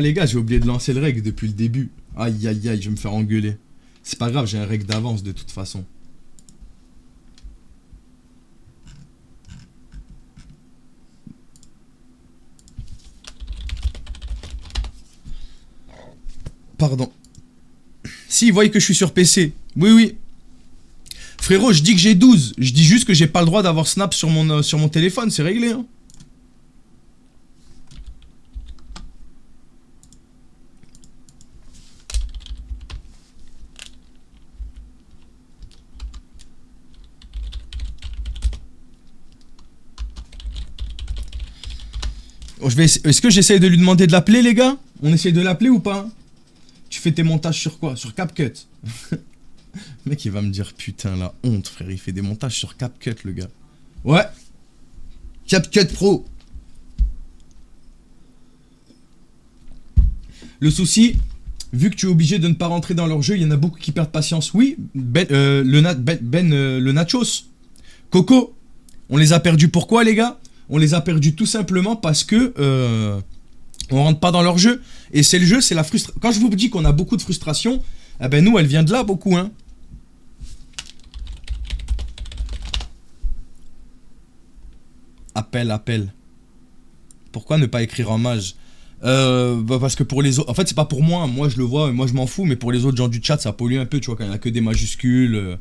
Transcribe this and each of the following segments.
Les gars, j'ai oublié de lancer le reg depuis le début. Aïe aïe aïe, je vais me faire engueuler. C'est pas grave, j'ai un reg d'avance de toute façon. Pardon. Si, ils voient que je suis sur PC. Oui, oui. Frérot, je dis que j'ai 12. Je dis juste que j'ai pas le droit d'avoir Snap sur mon téléphone. C'est réglé, hein. Oh, est-ce que j'essaye de lui demander de l'appeler, les gars? On essaye de l'appeler ou pas? Tu fais tes montages sur quoi? Sur CapCut. Le mec, il va me dire, putain, la honte, frère. Il fait des montages sur CapCut, le gars. Ouais. CapCut Pro. Le souci, vu que tu es obligé de ne pas rentrer dans leur jeu, il y en a beaucoup qui perdent patience. Oui, le Nachos. Coco. On les a perdus pourquoi, les gars? On les a perdus tout simplement parce que on rentre pas dans leur jeu. Et c'est le jeu, c'est la frustration. Quand je vous dis qu'on a beaucoup de frustration, eh ben nous, elle vient de là beaucoup, hein. Appel, appel. Pourquoi ne pas écrire en mage? Parce que pour les autres... En fait, c'est pas pour moi. Moi, je le vois, moi, je m'en fous. Mais pour les autres gens du chat, ça pollue un peu, tu vois, quand il n'y a que des majuscules.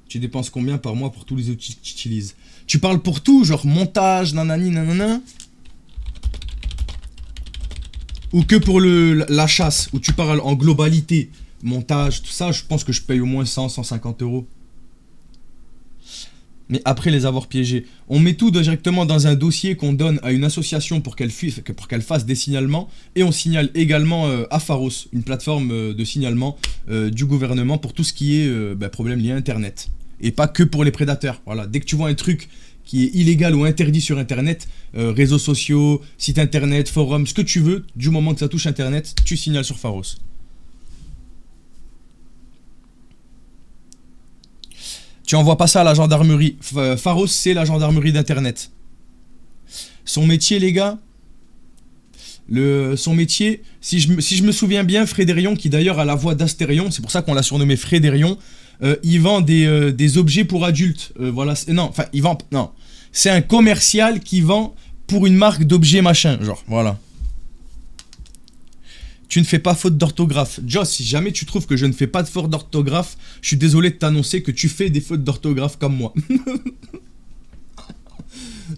Tu dépenses combien par mois pour tous les outils que tu utilises? Tu parles pour tout, genre montage, nanani, nanana? Ou que pour la chasse, où tu parles en globalité? Montage, tout ça, je pense que je paye au moins 100, 150 euros. Mais après les avoir piégés, on met tout directement dans un dossier qu'on donne à une association pour qu'elle fasse des signalements. Et on signale également à Pharos, une plateforme de signalement du gouvernement pour tout ce qui est problème lié à Internet. Et pas que pour les prédateurs. Voilà, dès que tu vois un truc qui est illégal ou interdit sur Internet, réseaux sociaux, sites Internet, forums, ce que tu veux, du moment que ça touche Internet, tu signales sur Pharos. Tu envoies pas ça à la gendarmerie. Pharos, c'est la gendarmerie d'Internet. Son métier, les gars, son métier, si je me souviens bien, Frédérion, qui d'ailleurs a la voix d'Astérion, c'est pour ça qu'on l'a surnommé Frédérion, il vend des objets pour adultes. Voilà, non, enfin, il vend... Non, c'est un commercial qui vend pour une marque d'objets machin, genre, voilà. Tu ne fais pas faute d'orthographe. Joss, si jamais tu trouves que je ne fais pas de faute d'orthographe, je suis désolé de t'annoncer que tu fais des fautes d'orthographe comme moi.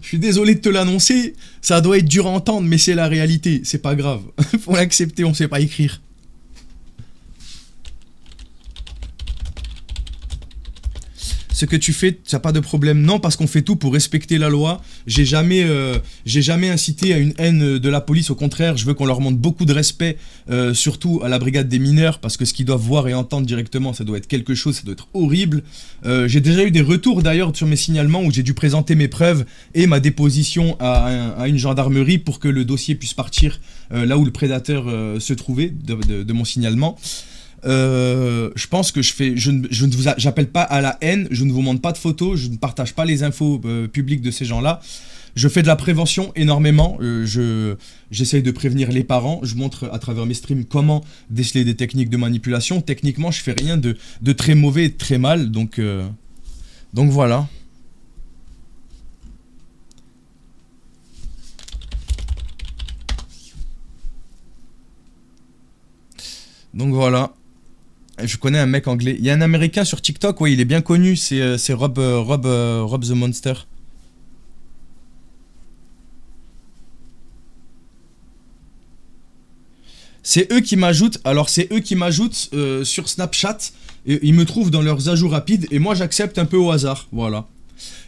Je suis désolé de te l'annoncer, ça doit être dur à entendre, mais c'est la réalité, c'est pas grave. Faut l'accepter, on sait pas écrire. Ce que tu fais, t'as pas de problème. Non, parce qu'on fait tout pour respecter la loi. J'ai jamais incité à une haine de la police. Au contraire, je veux qu'on leur montre beaucoup de respect, surtout à la brigade des mineurs, parce que ce qu'ils doivent voir et entendre directement, ça doit être quelque chose, ça doit être horrible. J'ai déjà eu des retours d'ailleurs sur mes signalements où j'ai dû présenter mes preuves et ma déposition à une gendarmerie pour que le dossier puisse partir là où le prédateur se trouvait de mon signalement. Je pense que j'appelle pas à la haine, je ne vous montre pas de photos, je ne partage pas les infos publiques de ces gens-là. Je fais de la prévention énormément, j'essaye de prévenir les parents, je montre à travers mes streams comment déceler des techniques de manipulation. Techniquement, je fais rien de très mauvais et de très mal, donc voilà. Donc voilà. Je connais un mec anglais. Il y a un américain sur TikTok, ouais, il est bien connu, c'est Rob the Monster. C'est eux qui m'ajoutent, sur Snapchat, et ils me trouvent dans leurs ajouts rapides, et moi j'accepte un peu au hasard, voilà.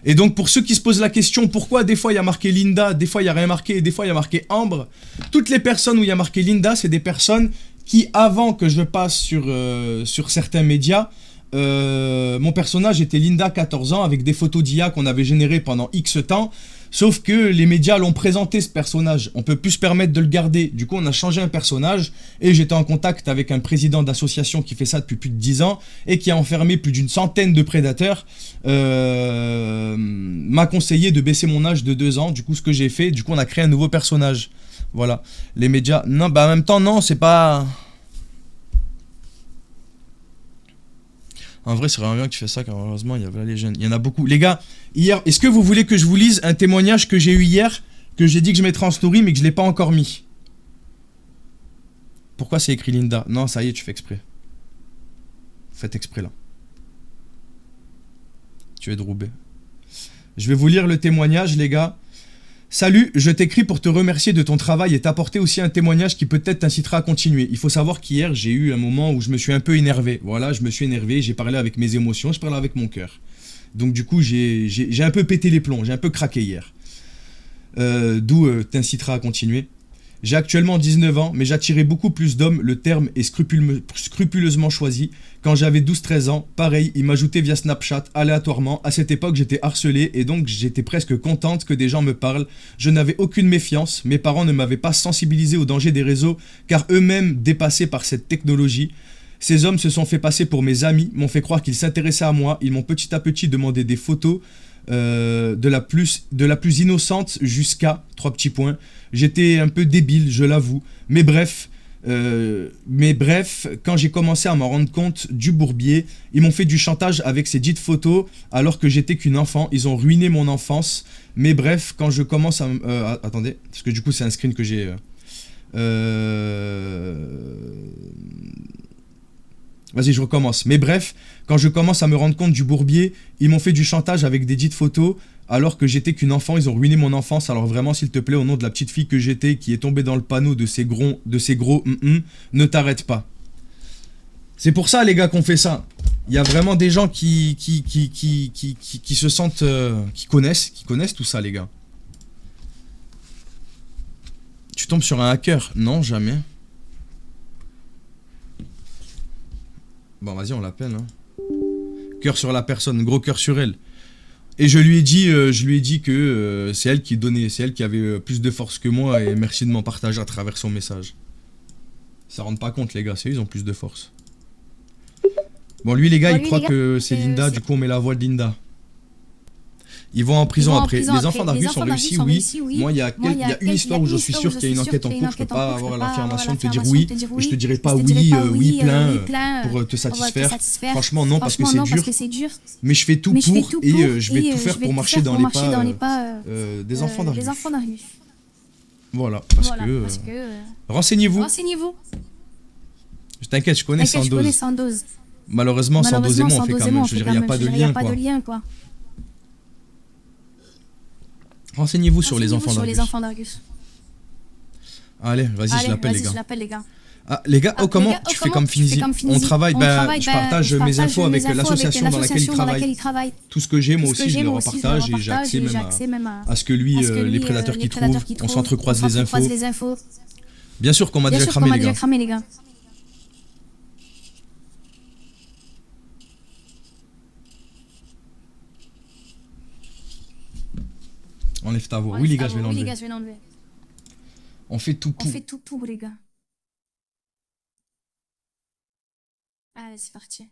Et donc pour ceux qui se posent la question, pourquoi des fois il y a marqué Linda, des fois il n'y a rien marqué, et des fois il y a marqué Ambre, toutes les personnes où il y a marqué Linda, c'est des personnes qui, avant que je passe sur certains médias, mon personnage était Linda, 14 ans, avec des photos d'IA qu'on avait générées pendant X temps. Sauf que les médias l'ont présenté, ce personnage. On peut plus se permettre de le garder. Du coup, on a changé un personnage. Et j'étais en contact avec un président d'association qui fait ça depuis plus de 10 ans et qui a enfermé plus d'une centaine de prédateurs. M'a conseillé de baisser mon âge de 2 ans. Du coup, ce que j'ai fait, du coup, on a créé un nouveau personnage. Voilà. Les médias... Non, bah en même temps, non, c'est pas... En vrai, c'est vraiment bien que tu fais ça, car malheureusement, il y a les jeunes. Il y en a beaucoup. Les gars, hier, est-ce que vous voulez que je vous lise un témoignage que j'ai eu hier, que j'ai dit que je mettrais en story, mais que je l'ai pas encore mis? Pourquoi c'est écrit Linda? Non, ça y est, tu fais exprès. Faites exprès, là. Tu es de Roubaix. Je vais vous lire le témoignage, les gars. Salut, je t'écris pour te remercier de ton travail et t'apporter aussi un témoignage qui peut-être t'incitera à continuer. Il faut savoir qu'hier, j'ai eu un moment où je me suis un peu énervé. Voilà, je me suis énervé, j'ai parlé avec mes émotions, je parlais avec mon cœur. Donc du coup, j'ai un peu pété les plombs, j'ai un peu craqué hier. D'où t'incitera à continuer. J'ai actuellement 19 ans, mais j'attirais beaucoup plus d'hommes, le terme est scrupuleusement choisi. Quand j'avais 12-13 ans, pareil, ils m'ajoutaient via Snapchat, aléatoirement. À cette époque, j'étais harcelé et donc j'étais presque contente que des gens me parlent. Je n'avais aucune méfiance, mes parents ne m'avaient pas sensibilisé au danger des réseaux, car eux-mêmes dépassés par cette technologie. Ces hommes se sont fait passer pour mes amis, m'ont fait croire qu'ils s'intéressaient à moi, ils m'ont petit à petit demandé des photos, de la plus innocente jusqu'à 3 petits points. J'étais un peu débile, je l'avoue. Mais bref, quand j'ai commencé à m'en rendre compte du bourbier, ils m'ont fait du chantage avec ces dites photos alors que j'étais qu'une enfant. Ils ont ruiné mon enfance. Mais bref, quand je commence à... attendez, parce que du coup c'est un screen que j'ai... Vas-y, je recommence. Mais bref, quand je commence à me rendre compte du bourbier, ils m'ont fait du chantage avec des dites photos, alors que j'étais qu'une enfant, ils ont ruiné mon enfance. Alors vraiment, s'il te plaît, au nom de la petite fille que j'étais, qui est tombée dans le panneau de ces gros ne t'arrête pas. C'est pour ça, les gars, qu'on fait ça. Il y a vraiment des gens qui se sentent... qui connaissent tout ça, les gars. Tu tombes sur un hacker? Non, jamais. Bon, vas-y, on l'appelle. Hein. Cœur sur la personne, gros cœur sur elle. Et je lui ai dit que c'est elle qui donnait, c'est elle qui avait plus de force que moi et merci de m'en partager à travers son message. Ça rend pas compte, les gars, c'est eux, ils ont plus de force. Bon, lui, les gars, il croit que c'est Linda, du coup, on met la voix de Linda. Ils vont en prison après. Les enfants d'Argus ont réussi, oui. Moi, il y a une histoire où je suis sûr qu'il y a une enquête en cours. Je peux pas avoir l'affirmation de te dire oui. Je te dirai pas oui plein pour te satisfaire. Franchement, non, parce que c'est dur. Mais je fais tout pour et je vais tout faire pour marcher dans les pas des enfants d'Argus. Voilà, parce que... Renseignez-vous. Je t'inquiète, je connais sans dose. Malheureusement, sans dose et moi, on fait quand même. Je veux dire, il n'y a pas de lien, quoi. Renseignez-vous sur les enfants d'Argus. Allez, vas-y, je l'appelle, les gars. Ah, les gars, comment tu fais comme Finizy? On travaille, je partage mes infos avec l'association dans laquelle il travaille. Tout ce que j'ai, moi aussi, je le repartage et j'ai accès même à ce que lui, les prédateurs qu'il trouve, on s'entrecroise les infos. Bien sûr qu'on m'a déjà cramé, les gars. Enlève ta voix. Oui, les gars, je vais l'enlever. On fait tout pour, les gars. Allez, c'est parti.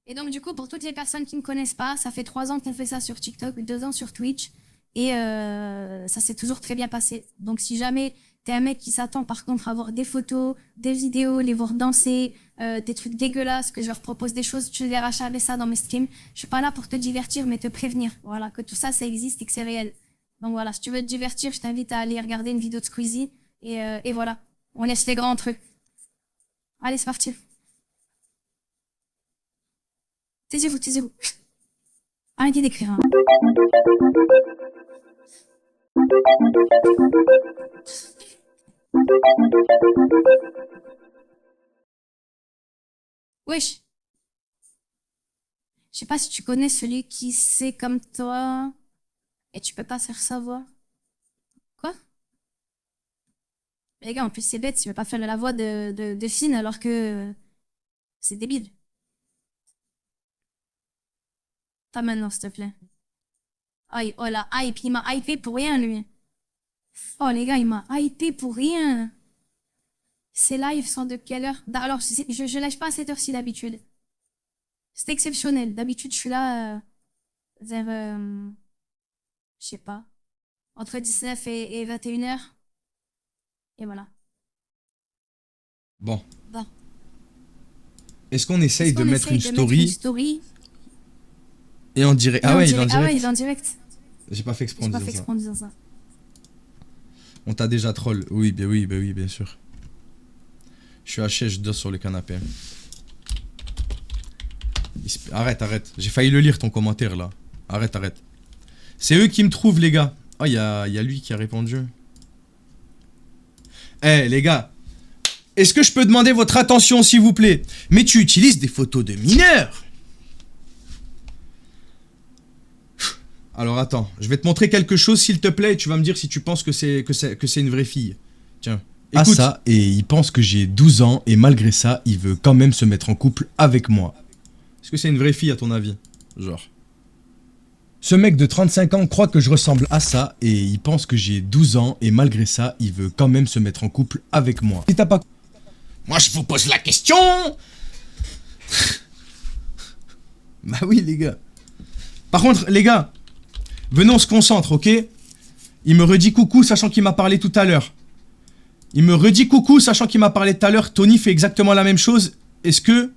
Et donc, du coup, pour toutes les personnes qui ne me connaissent pas, ça fait 3 ans qu'on fait ça sur TikTok, 2 ans sur Twitch. Et ça s'est toujours très bien passé. Donc, si jamais t'es un mec qui s'attend, par contre, à voir des photos, des vidéos, les voir danser, des trucs dégueulasses, que je leur propose des choses, je vais rachaler ça dans mes streams. Je suis pas là pour te divertir, mais te prévenir. Voilà, que tout ça, ça existe et que c'est réel. Donc voilà, si tu veux te divertir, je t'invite à aller regarder une vidéo de Squeezie. Et voilà, on laisse les grands entre eux. Allez, c'est parti. Taisez-vous. Arrêtez d'écrire. Hein. Wesh. Je sais pas si tu connais celui qui sait comme toi et tu peux pas faire savoir. Quoi? Les gars, en plus c'est bête, tu veux pas faire la voix de Finn alors que c'est débile. T'as maintenant, s'il te plaît. Aïe, oh la hype, il m'a hypé pour rien, lui. Oh les gars, il m'a hypé pour rien. Ces lives sont de quelle heure? Alors, je lâche pas à cette heure-ci d'habitude. C'est exceptionnel. D'habitude, je suis là vers, je sais pas, entre 19 et 21h. Et voilà. Bon. Bon. Est-ce qu'on essaye de mettre une story et en direct? Ah ouais, il est en direct. Ah ouais, il est en direct. J'ai pas fait exprès en disant ça. On t'a déjà troll. Oui, bien sûr. Je suis haché, je dors sur le canapé. Arrête. J'ai failli le lire ton commentaire là. Arrête. C'est eux qui me trouvent, les gars. Oh, il y a lui qui a répondu. Eh, les gars. Est-ce que je peux demander votre attention, s'il vous plaît? Mais tu utilises des photos de mineurs. Alors attends, je vais te montrer quelque chose, s'il te plaît, et tu vas me dire si tu penses que c'est une vraie fille. Tiens. Ah ça, et il pense que j'ai 12 ans et malgré ça, il veut quand même se mettre en couple avec moi. Est-ce que c'est une vraie fille à ton avis? Genre. Ce mec de 35 ans croit que je ressemble à ça et il pense que j'ai 12 ans et malgré ça, il veut quand même se mettre en couple avec moi. Si t'as pas... Moi je vous pose la question. Bah oui les gars. Par contre les gars, venez on se concentre, ok? Il me redit coucou sachant qu'il m'a parlé tout à l'heure. Tony fait exactement la même chose. Est-ce que...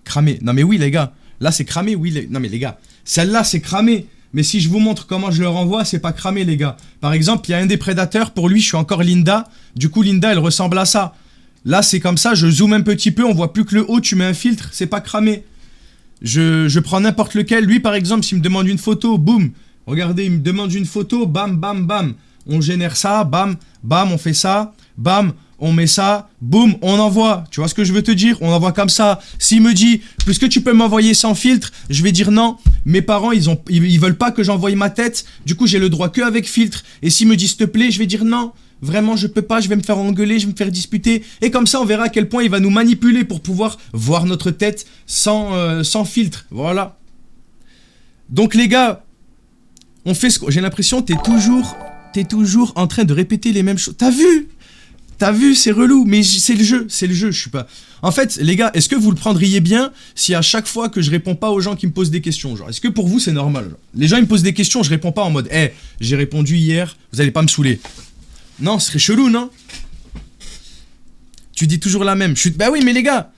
Cramé. Non mais oui les gars. Là c'est cramé, oui. Non mais les gars. Celle-là c'est cramé. Mais si je vous montre comment je le renvoie, c'est pas cramé les gars. Par exemple, il y a un des prédateurs. Pour lui, je suis encore Linda. Du coup, Linda, elle ressemble à ça. Là, c'est comme ça. Je zoome un petit peu. On voit plus que le haut. Tu mets un filtre. C'est pas cramé. Je prends n'importe lequel. Lui, par exemple, s'il me demande une photo, boum. Regardez, il me demande une photo. Bam, bam, bam. On génère ça. Bam, bam. On fait ça. Bam, on met ça, boum, on envoie. Tu vois ce que je veux te dire? On envoie comme ça. S'il me dit, puisque tu peux m'envoyer sans filtre, je vais dire non. Mes parents, ils veulent pas que j'envoie ma tête. Du coup, j'ai le droit que avec filtre. Et s'il me dit, s'il te plaît, je vais dire non. Vraiment, je peux pas, je vais me faire engueuler, je vais me faire disputer. Et comme ça, on verra à quel point il va nous manipuler pour pouvoir voir notre tête sans filtre. Voilà. Donc les gars, on fait ce que... J'ai l'impression que t'es toujours en train de répéter les mêmes choses. T'as vu, c'est relou, mais c'est le jeu, je suis pas... En fait, les gars, est-ce que vous le prendriez bien si à chaque fois que je réponds pas aux gens qui me posent des questions, genre, est-ce que pour vous c'est normal, genre? Les gens ils me posent des questions, je réponds pas en mode, j'ai répondu hier, vous allez pas me saouler. Non, ce serait chelou, non? Tu dis toujours la même. Bah oui, mais les gars,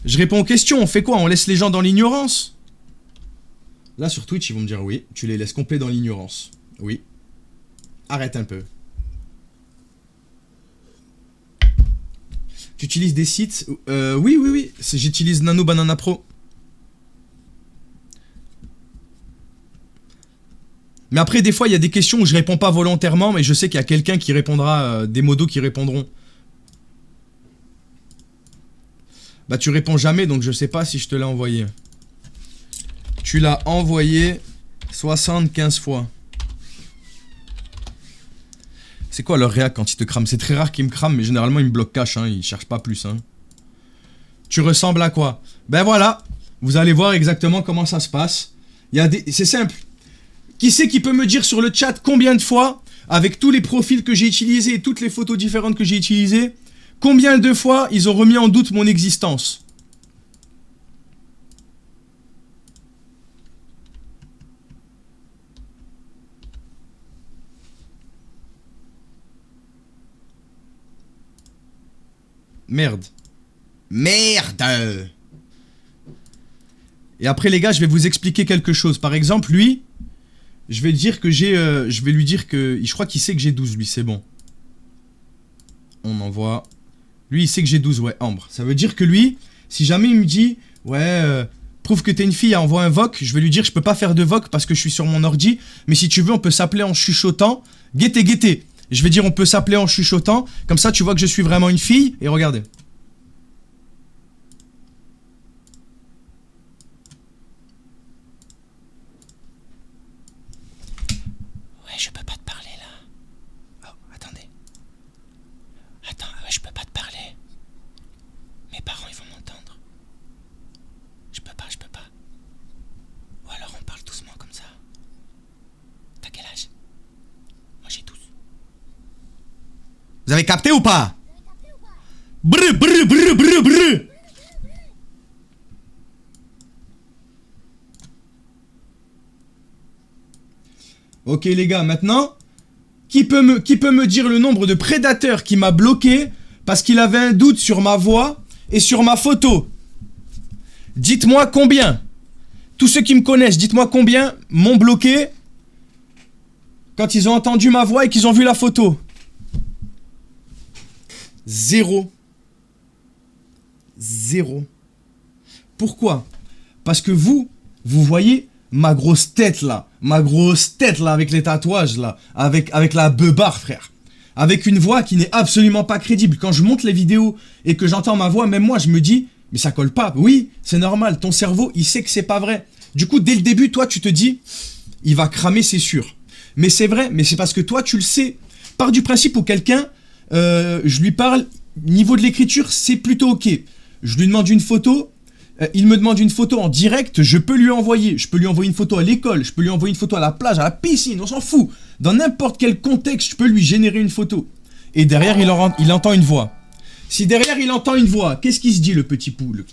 je réponds aux questions, on fait quoi? On laisse les gens dans l'ignorance? Là, sur Twitch, ils vont me dire oui, tu les laisses complets dans l'ignorance. Oui. Arrête un peu. Tu utilises des sites? Oui. J'utilise Nano Banana Pro. Mais après, des fois, il y a des questions où je réponds pas volontairement, mais je sais qu'il y a quelqu'un qui répondra, des modos qui répondront. Bah, tu réponds jamais, donc je sais pas si je te l'ai envoyé. Tu l'as envoyé 75 fois. C'est quoi leur réac quand ils te crament? C'est très rare qu'ils me crament, mais généralement ils me bloquent cash, hein, ils cherchent pas plus. Hein. Tu ressembles à quoi? Ben voilà, vous allez voir exactement comment ça se passe. C'est simple. Qui c'est qui peut me dire sur le chat combien de fois, avec tous les profils que j'ai utilisés et toutes les photos différentes que j'ai utilisées, combien de fois ils ont remis en doute mon existence? Merde. Et après les gars, je vais vous expliquer quelque chose. Par exemple, lui, je vais lui dire que je crois qu'il sait que j'ai 12, lui, c'est bon. On envoie. Lui, il sait que j'ai 12, ouais, Ambre. Ça veut dire que lui, si jamais il me dit, ouais, prouve que t'es une fille, envoie un voc, je vais lui dire, je peux pas faire de voc parce que je suis sur mon ordi, mais si tu veux, on peut s'appeler en chuchotant. Guettez. Je vais dire on peut s'appeler en chuchotant, comme ça tu vois que je suis vraiment une fille, et regardez. Ouais, je peux pas te parler là. Oh, attendez. Attends, ouais, je peux pas te parler. Mes parents ils vont m'entendre. Je peux pas. Ou alors on parle doucement. T'as quel âge? Moi j'ai 12. Vous avez capté ou pas? Brr, brr, brr, brr, brr. Ok les gars, maintenant, qui peut me dire le nombre de prédateurs qui m'a bloqué parce qu'il avait un doute sur ma voix et sur ma photo? Dites-moi combien. Tous ceux qui me connaissent, dites-moi combien m'ont bloqué quand ils ont entendu ma voix et qu'ils ont vu la photo. 0. 0. Pourquoi? Parce que vous voyez ma grosse tête là, avec les tatouages là, avec la beubare frère, avec une voix qui n'est absolument pas crédible. Quand je monte les vidéos et que j'entends ma voix, même moi je me dis, mais ça colle pas. Oui, c'est normal, ton cerveau il sait que c'est pas vrai. Du coup dès le début toi tu te dis, il va cramer c'est sûr. Mais c'est vrai, mais c'est parce que toi tu le sais. Pars du principe où quelqu'un, je lui parle, niveau de l'écriture c'est plutôt ok. Je lui demande une photo. Il me demande une photo en direct, je peux lui envoyer. Je peux lui envoyer une photo à l'école, je peux lui envoyer une photo à la plage, à la piscine, on s'en fout. Dans n'importe quel contexte, je peux lui générer une photo. Et derrière, il entend une voix. Si derrière, il entend une voix, qu'est-ce qu'il se dit, le petit poule?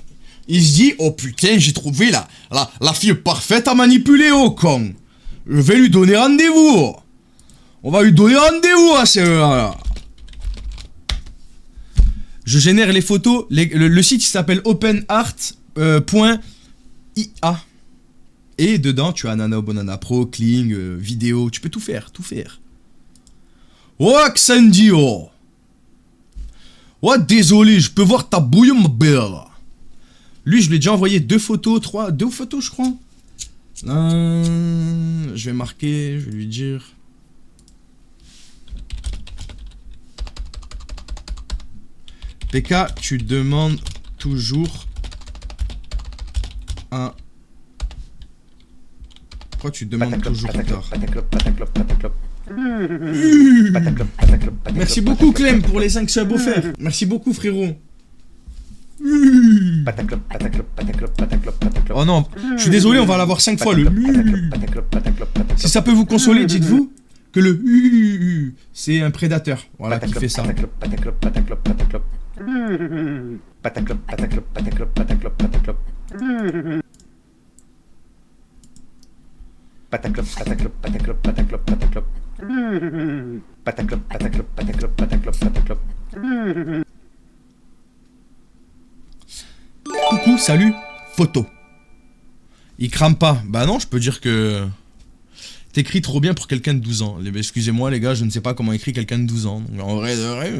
Il se dit, oh putain, j'ai trouvé la fille parfaite à manipuler, oh con. Je vais lui donner rendez-vous. On va lui donner rendez-vous à celle-là. Je génère les photos, le site il s'appelle OpenArt. .ia et dedans tu as Nana Banana Pro, Kling, vidéo, tu peux tout faire, Oh Xandio. Oh désolé, je peux voir ta bouille ma belle. Lui je lui ai déjà envoyé 2 photos, 2 photos je crois. Je vais marquer, je vais lui dire. PK, tu demandes toujours un... Pourquoi tu demandes toujours tard? Merci beaucoup Clem pour les 5 subs offerts. Merci beaucoup frérot. Oh non, je suis désolé, on va l'avoir 5 fois le... Si ça peut vous consoler, dites-vous que le... c'est un prédateur. Voilà, qui fait ça. Coucou, salut, photo. Il crame pas. Bah non, je peux dire que... T'écris trop bien pour quelqu'un de 12 ans. Excusez-moi les gars, je ne sais pas comment écrit quelqu'un de 12 ans. Donc, en vrai de vrai...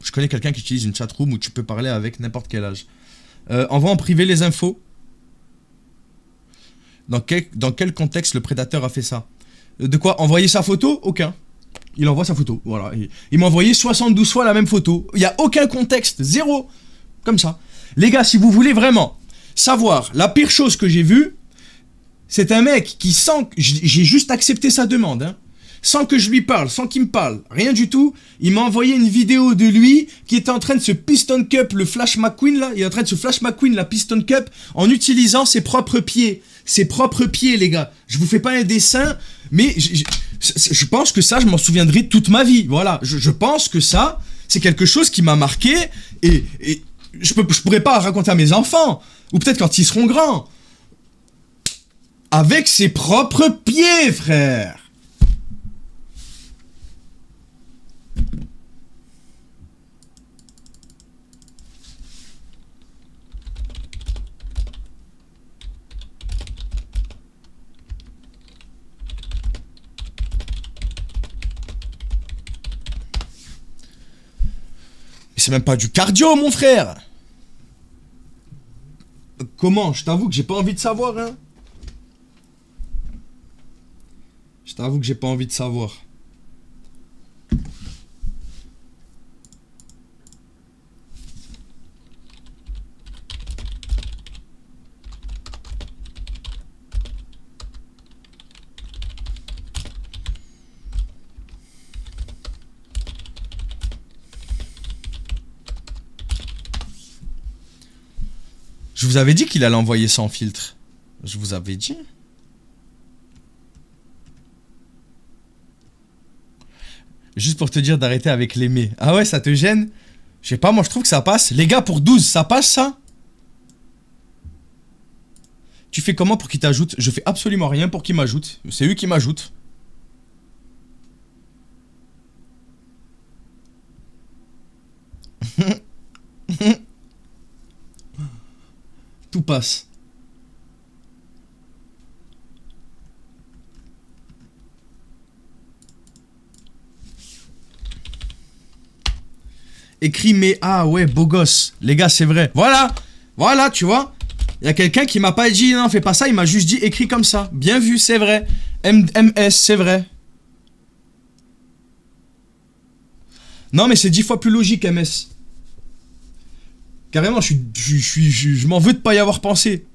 Je connais quelqu'un qui utilise une chatroom où tu peux parler avec n'importe quel âge. Envoie en privé les infos. Dans quel contexte le prédateur a fait ça? De quoi? Envoyer sa photo? Aucun. Il envoie sa photo, voilà. Il m'a envoyé 72 fois la même photo. Il n'y a aucun contexte, 0. Comme ça. Les gars, si vous voulez vraiment savoir la pire chose que j'ai vue, c'est un mec qui sent... J'ai juste accepté sa demande, hein. Sans que je lui parle, sans qu'il me parle, rien du tout, il m'a envoyé une vidéo de lui qui était en train de se piston cup le Flash McQueen là, il est en train de se Flash McQueen la piston cup en utilisant ses propres pieds. Ses propres pieds les gars. Je vous fais pas un dessin, mais je pense que ça, je m'en souviendrai toute ma vie. Voilà, je pense que ça, c'est quelque chose qui m'a marqué et je pourrais pas raconter à mes enfants, ou peut-être quand ils seront grands. Avec ses propres pieds, frère. C'est même pas du cardio, mon frère. Comment? Je t'avoue que j'ai pas envie de savoir, hein. Je t'avoue que j'ai pas envie de savoir. Je vous avais dit qu'il allait envoyer sans filtre. Je vous avais dit. Juste pour te dire d'arrêter avec l'aimer. Ah ouais, ça te gêne? Je sais pas, moi je trouve que ça passe. Les gars, pour 12, ça passe ça? Tu fais comment pour qu'ils t'ajoutent? Je fais absolument rien pour qu'ils m'ajoutent. C'est eux qui m'ajoutent. Tout passe. Écrit mais ah ouais beau gosse. Les gars c'est vrai. Voilà. Voilà tu vois. Il y a quelqu'un qui m'a pas dit non fais pas ça. Il m'a juste dit écrit comme ça. Bien vu c'est vrai. MS c'est vrai. Non mais c'est 10 fois plus logique MS. Carrément je m'en veux de pas y avoir pensé.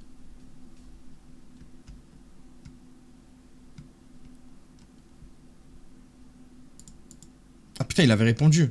Ah putain il avait répondu.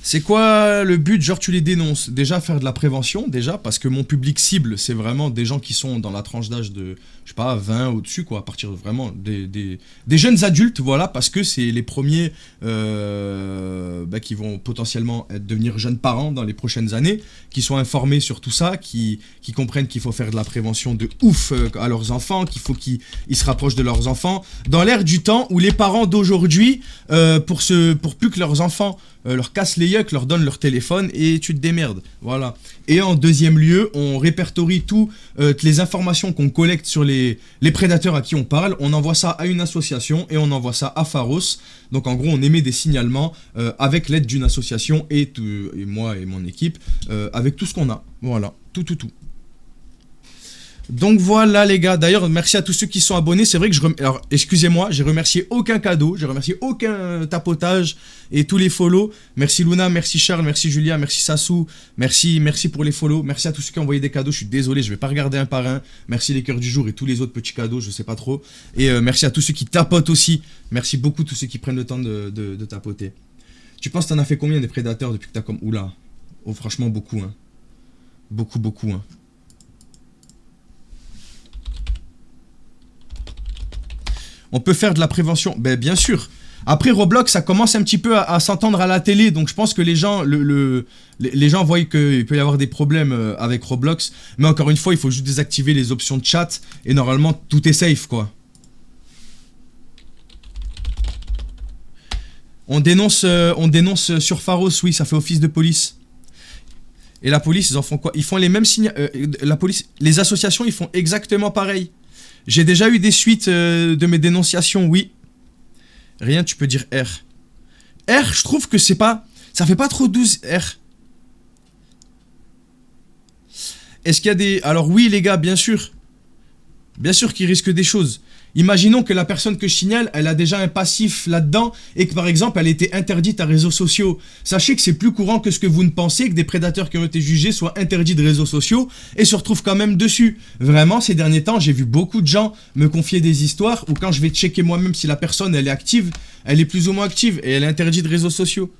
C'est quoi le but? Genre tu les dénonces. Déjà faire de la prévention, déjà, parce que mon public cible, c'est vraiment des gens qui sont dans la tranche d'âge de, je sais pas, 20 au-dessus, quoi, à partir de vraiment des jeunes adultes, voilà, parce que c'est les premiers qui vont potentiellement devenir jeunes parents dans les prochaines années, qui sont informés sur tout ça, qui comprennent qu'il faut faire de la prévention de ouf à leurs enfants, qu'il faut qu'ils se rapprochent de leurs enfants, dans l'ère du temps où les parents d'aujourd'hui, pour plus que leurs enfants leur cassent les yeux, leur donnent leur téléphone et tu te démerdes, voilà. Et en deuxième lieu, on répertorie toutes les informations qu'on collecte sur les prédateurs à qui on parle, on envoie ça à une association et on envoie ça à Pharos. Donc en gros, on émet des signalements avec l'aide d'une association et moi et mon équipe, avec tout ce qu'on a, voilà, tout. Donc voilà les gars, d'ailleurs merci à tous ceux qui sont abonnés, c'est vrai que alors excusez-moi, j'ai remercié aucun cadeau, j'ai remercié aucun tapotage et tous les follow, merci Luna, merci Charles, merci Julia, merci Sassou, merci pour les follow, merci à tous ceux qui ont envoyé des cadeaux, je suis désolé, je vais pas regarder un par un, merci les cœurs du jour et tous les autres petits cadeaux, je sais pas trop, et merci à tous ceux qui tapotent aussi, merci beaucoup tous ceux qui prennent le temps de tapoter. Tu penses t'en as fait combien des prédateurs depuis que t'as comme... Oula, oh franchement beaucoup hein, beaucoup hein. On peut faire de la prévention, ben bien sûr. Après Roblox, ça commence un petit peu à s'entendre à la télé, donc je pense que les gens, les gens voient qu'il peut y avoir des problèmes avec Roblox. Mais encore une fois, il faut juste désactiver les options de chat et normalement tout est safe quoi. On dénonce sur Pharos, oui, ça fait office de police. Et la police, ils en font quoi? Ils font les mêmes signes. La police, les associations, ils font exactement pareil. J'ai déjà eu des suites de mes dénonciations, oui. Rien, tu peux dire R. R, je trouve que c'est pas... Ça fait pas trop 12, R. Est-ce qu'il y a des... Alors oui, les gars, bien sûr. Bien sûr qu'ils risquent des choses. Imaginons que la personne que je signale, elle a déjà un passif là-dedans et que par exemple, elle était interdite à réseaux sociaux. Sachez que c'est plus courant que ce que vous ne pensez, que des prédateurs qui ont été jugés soient interdits de réseaux sociaux et se retrouvent quand même dessus. Vraiment, ces derniers temps, j'ai vu beaucoup de gens me confier des histoires où quand je vais checker moi-même si la personne, elle est active, elle est plus ou moins active et elle est interdite de réseaux sociaux.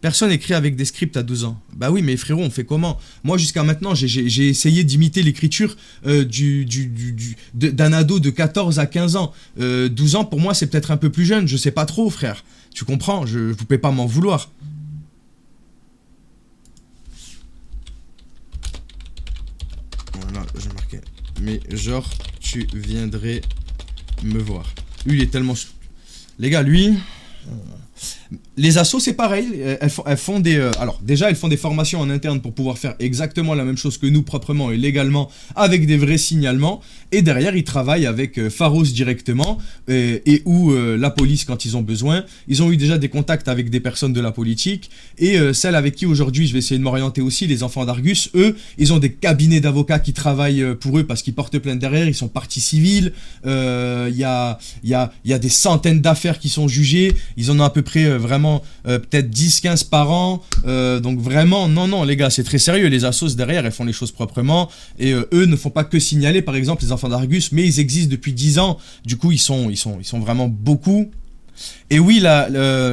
Personne écrit avec des scripts à 12 ans. Bah oui, mais frérot, on fait comment? Moi, jusqu'à maintenant, j'ai essayé d'imiter l'écriture d'un ado de 14 à 15 ans. 12 ans, pour moi, c'est peut-être un peu plus jeune. Je sais pas trop, frère. Tu comprends? Vous pouvez pas m'en vouloir. Voilà, j'ai marqué. Mais genre, tu viendrais me voir. Lui, il est tellement... Les gars, lui... Les assos c'est pareil, elles font des... alors déjà elles font des formations en interne pour pouvoir faire exactement la même chose que nous proprement et légalement avec des vrais signalements et derrière ils travaillent avec Pharos directement et ou la police quand ils ont besoin. Ils ont eu déjà des contacts avec des personnes de la politique et celles avec qui aujourd'hui je vais essayer de m'orienter aussi, les enfants d'Argus, eux ils ont des cabinets d'avocats qui travaillent pour eux parce qu'ils portent plainte derrière, ils sont partie civile, il y a des centaines d'affaires qui sont jugées, ils en ont à peu près vraiment peut-être 10-15 par an, donc vraiment non les gars c'est très sérieux, les assos derrière elles font les choses proprement et eux ne font pas que signaler par exemple les enfants d'Argus mais ils existent depuis 10 ans, du coup ils sont vraiment beaucoup Et oui,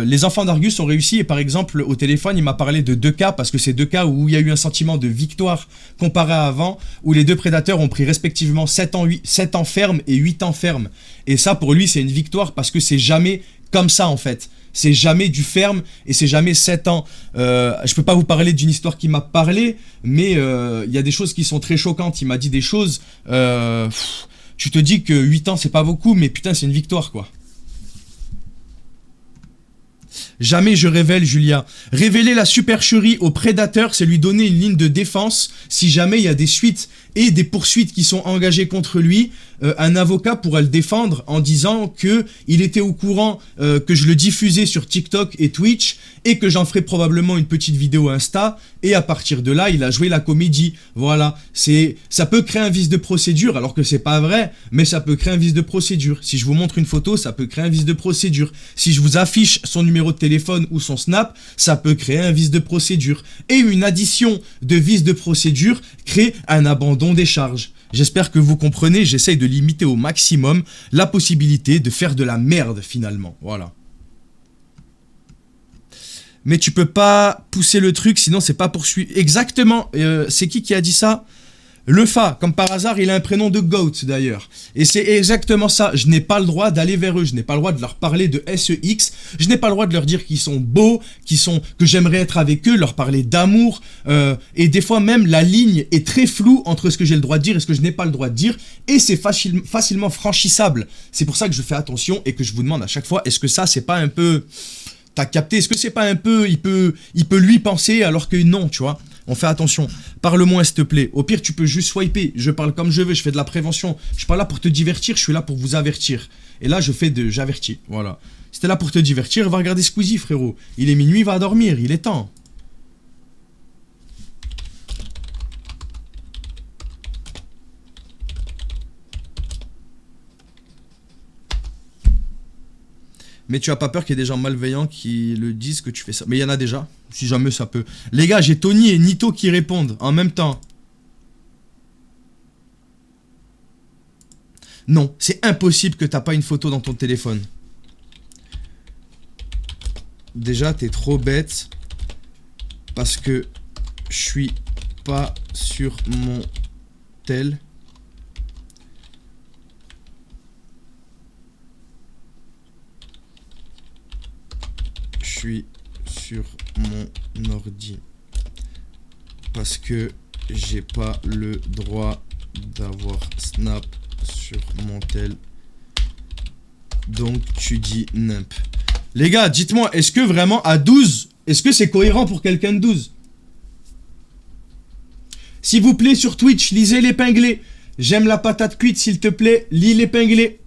les enfants d'Argus ont réussi. Et par exemple, au téléphone, il m'a parlé de 2 cas, parce que c'est 2 cas où il y a eu un sentiment de victoire comparé à avant, où les 2 prédateurs ont pris respectivement 7 ans ferme et 8 ans ferme. Et ça, pour lui, c'est une victoire, parce que c'est jamais comme ça, en fait. C'est jamais du ferme, et c'est jamais 7 ans. Je peux pas vous parler d'une histoire qui m'a parlé, mais il y a des choses qui sont très choquantes. Il m'a dit des choses... tu te dis que 8 ans, c'est pas beaucoup, mais putain, c'est une victoire, quoi. Jamais je révèle, Julia. Révéler la supercherie au prédateur, c'est lui donner une ligne de défense si jamais il y a des suites et des poursuites qui sont engagées contre lui. Un avocat pourra le défendre en disant que il était au courant que je le diffusais sur TikTok et Twitch et que j'en ferai probablement une petite vidéo Insta, et à partir de là, il a joué la comédie. Voilà, ça peut créer un vice de procédure, alors que c'est pas vrai, mais ça peut créer un vice de procédure. Si je vous montre une photo, ça peut créer un vice de procédure. Si je vous affiche son numéro de téléphone ou son Snap, ça peut créer un vice de procédure. Et une addition de vices de procédure crée un abandon des charges. J'espère que vous comprenez, j'essaye de limiter au maximum la possibilité de faire de la merde finalement. Voilà. Mais tu peux pas pousser le truc, sinon c'est pas poursuivi. Exactement, c'est qui a dit ça? Lefa, comme par hasard, il a un prénom de GOAT d'ailleurs. Et c'est exactement ça, je n'ai pas le droit d'aller vers eux, je n'ai pas le droit de leur parler de SEX, je n'ai pas le droit de leur dire qu'ils sont beaux, que j'aimerais être avec eux, leur parler d'amour, et des fois même la ligne est très floue entre ce que j'ai le droit de dire et ce que je n'ai pas le droit de dire, et c'est facilement franchissable. C'est pour ça que je fais attention et que je vous demande à chaque fois, est-ce que ça c'est pas un peu... T'as capté? Est-ce que c'est pas un peu... Il peut lui penser alors que non, tu vois? On fait attention. Parle-moi, s'il te plaît. Au pire, tu peux juste swiper. Je parle comme je veux, je fais de la prévention. Je suis pas là pour te divertir, je suis là pour vous avertir. Et là, j'avertis. Voilà. Si t'es là pour te divertir, va regarder Squeezie, frérot. Il est minuit, va dormir, il est temps. Mais tu as pas peur qu'il y ait des gens malveillants qui le disent que tu fais ça? Mais il y en a déjà, si jamais ça peut. Les gars, j'ai Tony et Nito qui répondent en même temps. Non, c'est impossible que t'as pas une photo dans ton téléphone. Déjà, t'es trop bête. Parce que je suis pas sur mon tel. Je suis sur mon ordi parce que j'ai pas le droit d'avoir Snap sur mon tel. Donc tu dis nimp. Les gars, dites-moi, est-ce que vraiment à 12, est-ce que c'est cohérent pour quelqu'un de 12? S'il vous plaît, sur Twitch, lisez l'épinglé. J'aime la patate cuite, s'il te plaît, lis l'épinglé.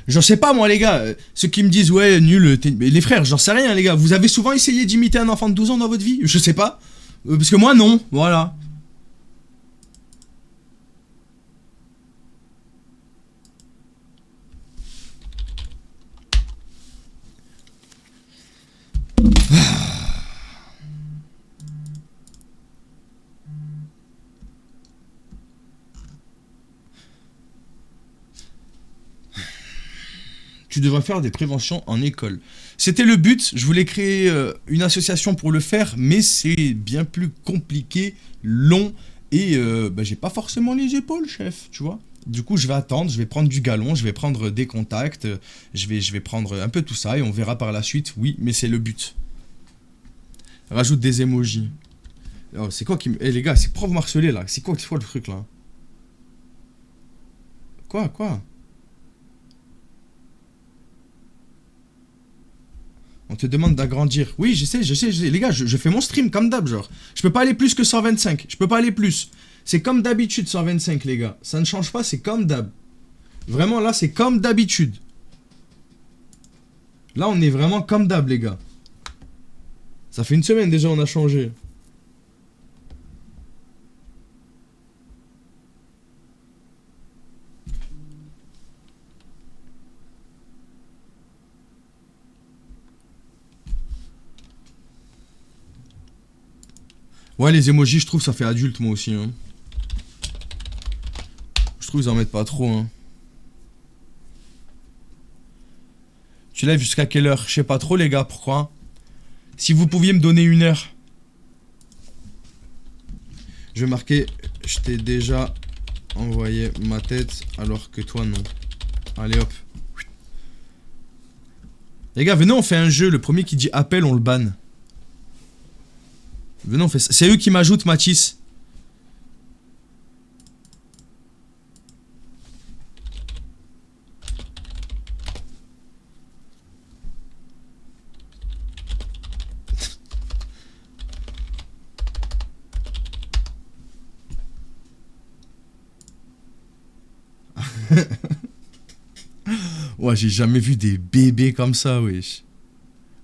J'en sais pas moi les gars, ceux qui me disent ouais nul, les frères, j'en sais rien les gars, vous avez souvent essayé d'imiter un enfant de 12 ans dans votre vie? Je sais pas, parce que moi non, voilà. Tu devrais faire des préventions en école. C'était le but, je voulais créer une association pour le faire, mais c'est bien plus compliqué, long, et j'ai pas forcément les épaules, chef, tu vois. Du coup, je vais attendre, je vais prendre du galon, je vais prendre des contacts, je vais prendre un peu tout ça, et on verra par la suite, oui, mais c'est le but. Rajoute des emojis. Oh, c'est quoi qui me... Eh les gars, c'est pourquoi vous m'harcelez là? C'est quoi le truc là? Quoi? On te demande d'agrandir. Oui, je sais. Les gars, je fais mon stream comme d'hab, genre. Je peux pas aller plus que 125. Je peux pas aller plus. C'est comme d'habitude, 125, les gars. Ça ne change pas, c'est comme d'hab. Vraiment, là, c'est comme d'habitude. Là, on est vraiment comme d'hab, les gars. Ça fait une semaine déjà, on a changé. Ouais, les emojis, je trouve ça fait adulte, moi aussi. Hein. Je trouve qu'ils en mettent pas trop. Hein. Tu lèves jusqu'à quelle heure? Je sais pas trop, les gars, pourquoi? Si vous pouviez me donner 1 heure. Je vais marquer, je t'ai déjà envoyé ma tête, alors que toi, non. Allez, hop. Les gars, venez, on fait un jeu. Le premier qui dit appel, on le banne. Venez, on fait ça. C'est eux qui m'ajoutent, Mathis. Ouais, j'ai jamais vu des bébés comme ça, wesh.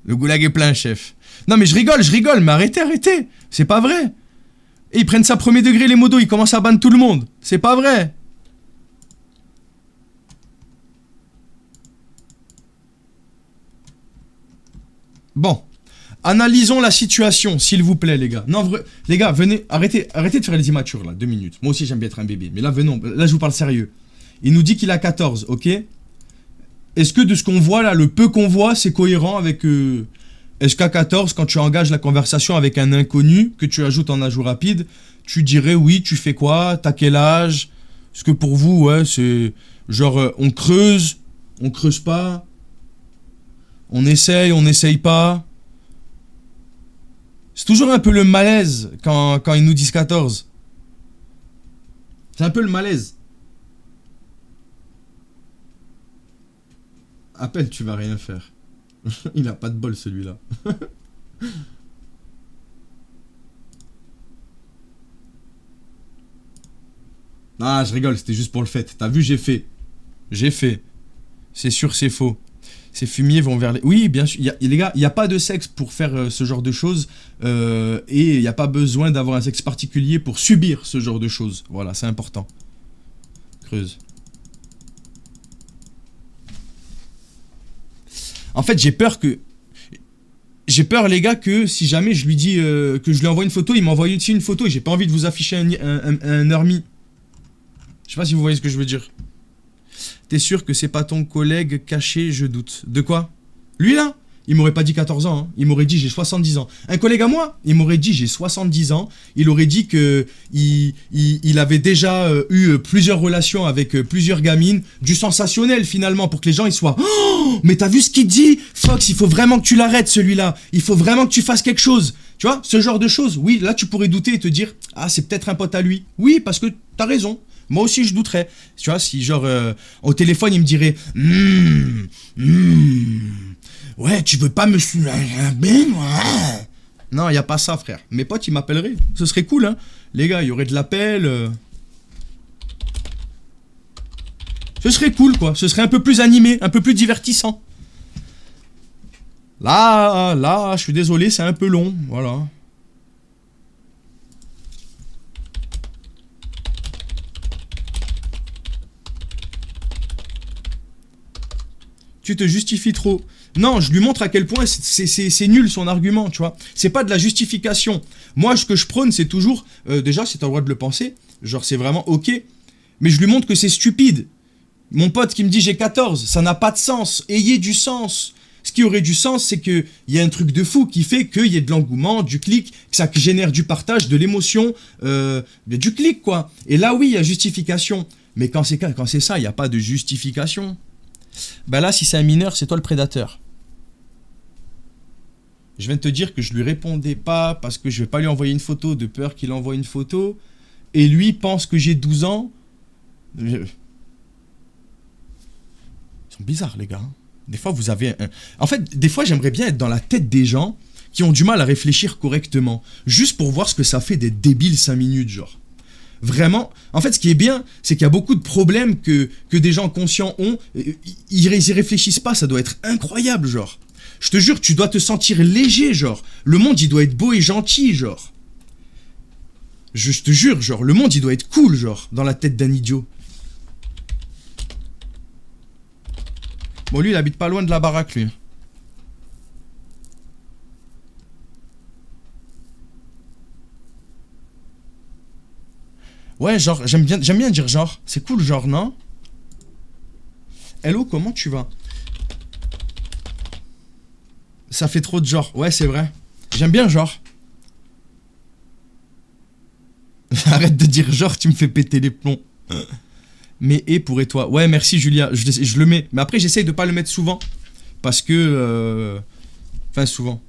Le goulag est plein, chef. Non, mais je rigole, mais arrêtez, arrêtez. C'est pas vrai. Et ils prennent ça premier degré, les modos, ils commencent à ban tout le monde. C'est pas vrai. Bon. Analysons la situation, s'il vous plaît, les gars. Non, les gars, venez, arrêtez de faire les immatures, là, 2 minutes. Moi aussi, j'aime bien être un bébé. Mais là, venons, là, je vous parle sérieux. Il nous dit qu'il a 14, ok? Est-ce que de ce qu'on voit là, le peu qu'on voit, c'est cohérent avec... Est-ce qu'à 14, quand tu engages la conversation avec un inconnu, que tu ajoutes en ajout rapide, tu dirais oui, tu fais quoi? T'as quel âge? Est-ce que pour vous, ouais, c'est... Genre, on creuse pas? On essaye pas? C'est toujours un peu le malaise quand ils nous disent 14. C'est un peu le malaise. Appelle, tu vas rien faire. Il a pas de bol, celui-là. Ah, je rigole, c'était juste pour le fait. T'as vu, j'ai fait. C'est sûr, c'est faux. Ces fumiers vont vers les... Oui, bien sûr. Les gars, il n'y a pas de sexe pour faire ce genre de choses. Et il n'y a pas besoin d'avoir un sexe particulier pour subir ce genre de choses. Voilà, c'est important. Creuse. En fait, j'ai peur, les gars, que si jamais je lui dis que je lui envoie une photo, il m'envoie aussi une photo et j'ai pas envie de vous afficher un army. Je sais pas si vous voyez ce que je veux dire. T'es sûr que c'est pas ton collègue caché, je doute. De quoi? Lui là? Il m'aurait pas dit 14 ans, hein. Il m'aurait dit j'ai 70 ans. Un collègue à moi, il m'aurait dit j'ai 70 ans. Il aurait dit que il avait déjà eu plusieurs relations avec plusieurs gamines. Du sensationnel finalement pour que les gens ils soient oh, mais t'as vu ce qu'il dit? Fox, il faut vraiment que tu l'arrêtes celui-là. Il faut vraiment que tu fasses quelque chose. Tu vois, ce genre de choses. Oui, là tu pourrais douter et te dire ah c'est peut-être un pote à lui. Oui, parce que t'as raison. Moi aussi je douterais. Tu vois, si genre au téléphone il me dirait ouais, tu veux pas me soulager, moi? Non, y a pas ça, frère. Mes potes, ils m'appelleraient. Ce serait cool, hein. Les gars, il y aurait de l'appel. Ce serait cool, quoi. Ce serait un peu plus animé, un peu plus divertissant. Là, je suis désolé, c'est un peu long. Voilà. Tu te justifies trop. Non, je lui montre à quel point c'est nul son argument, tu vois. C'est pas de la justification. Moi, ce que je prône, c'est toujours... déjà, c'est t'as le droit de le penser. Genre, c'est vraiment ok. Mais je lui montre que c'est stupide. Mon pote qui me dit j'ai 14, ça n'a pas de sens. Ayez du sens. Ce qui aurait du sens, c'est qu'il y a un truc de fou qui fait qu'il y ait de l'engouement, du clic, que ça génère du partage, de l'émotion, du clic, quoi. Et là, oui, il y a justification. Mais quand c'est ça, il n'y a pas de justification. Bah là, si c'est un mineur, c'est toi le prédateur. Je viens de te dire que je lui répondais pas parce que je vais pas lui envoyer une photo de peur qu'il envoie une photo. Et lui pense que j'ai 12 ans. Ils sont bizarres, les gars. Des fois, vous avez En fait, des fois, j'aimerais bien être dans la tête des gens qui ont du mal à réfléchir correctement. Juste pour voir ce que ça fait d'être débile 5 minutes, genre. Vraiment, en fait, ce qui est bien, c'est qu'il y a beaucoup de problèmes que des gens conscients ont. Ils y réfléchissent pas, ça doit être incroyable, genre. Je te jure, tu dois te sentir léger, genre. Le monde, il doit être beau et gentil, genre. Je te jure, genre, le monde, il doit être cool, genre, dans la tête d'un idiot. Bon, lui, il habite pas loin de la baraque, lui. Ouais, genre, j'aime bien dire genre. C'est cool, genre, non? Hello, comment tu vas? Ça fait trop de genre. Ouais, c'est vrai. J'aime bien genre. Arrête de dire genre, tu me fais péter les plombs. Mais et pour et toi. Ouais, merci Julia. Je le mets. Mais après, j'essaye de pas le mettre souvent. Parce que... Enfin, souvent.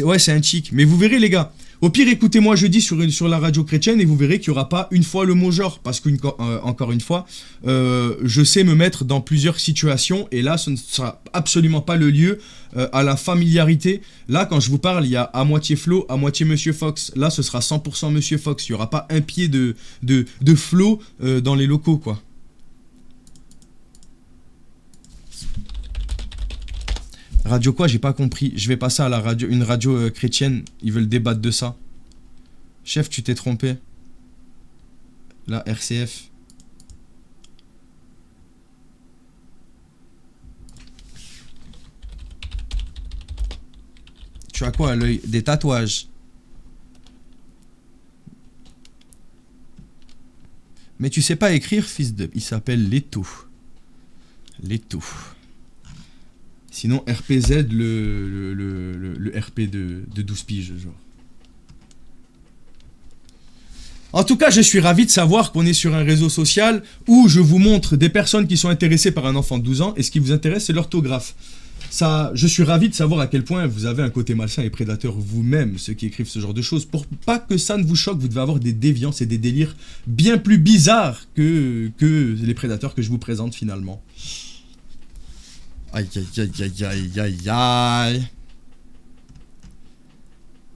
Ouais, c'est un chic. Mais vous verrez, les gars. Au pire, écoutez-moi jeudi sur la radio chrétienne et vous verrez qu'il n'y aura pas une fois le mot genre. Parce qu'encore une fois, je sais me mettre dans plusieurs situations. Et là, ce ne sera absolument pas le lieu à la familiarité. Là, quand je vous parle, il y a à moitié Flo, à moitié Monsieur Fox. Là, ce sera 100% Monsieur Fox. Il n'y aura pas un pied de Flo dans les locaux, quoi. Radio quoi? J'ai pas compris. Je vais passer à la radio, une radio chrétienne. Ils veulent débattre de ça. Chef, tu t'es trompé. La RCF. Tu as quoi à l'œil? Des tatouages. Mais tu sais pas écrire, fils de... Il s'appelle Leto. Leto. Sinon, RPZ, le RP de 12 piges, genre. En tout cas, je suis ravi de savoir qu'on est sur un réseau social où je vous montre des personnes qui sont intéressées par un enfant de 12 ans et ce qui vous intéresse, c'est l'orthographe. Ça, je suis ravi de savoir à quel point vous avez un côté malsain et prédateur vous-même, ceux qui écrivent ce genre de choses. Pour pas que ça ne vous choque, vous devez avoir des déviances et des délires bien plus bizarres que les prédateurs que je vous présente finalement. Aïe aïe aïe aïe aïe aïe aïe.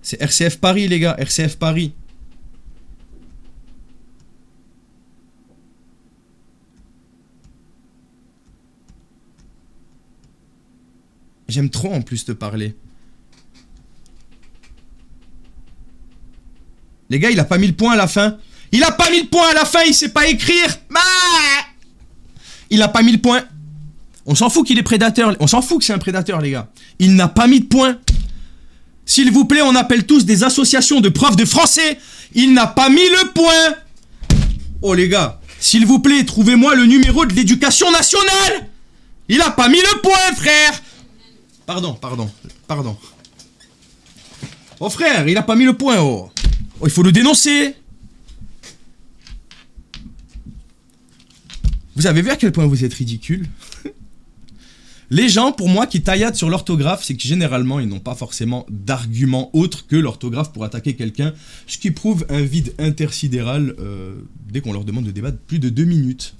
C'est RCF Paris les gars, RCF Paris. J'aime trop en plus te parler. Les gars, il a pas mis le point à la fin. Il a pas mis le point à la fin, il sait pas écrire. Il a pas mis le point. On s'en fout qu'il est prédateur. On s'en fout que c'est un prédateur, les gars. Il n'a pas mis de point. S'il vous plaît, on appelle tous des associations de profs de français. Il n'a pas mis le point. Oh, les gars. S'il vous plaît, trouvez-moi le numéro de l'éducation nationale. Il a pas mis le point, frère. Pardon. Oh, frère, il a pas mis le point, oh. Oh, il faut le dénoncer. Vous avez vu à quel point vous êtes ridicule? Les gens, pour moi, qui tailladent sur l'orthographe, c'est que généralement, ils n'ont pas forcément d'argument autre que l'orthographe pour attaquer quelqu'un, ce qui prouve un vide intersidéral dès qu'on leur demande de débattre plus de 2 minutes.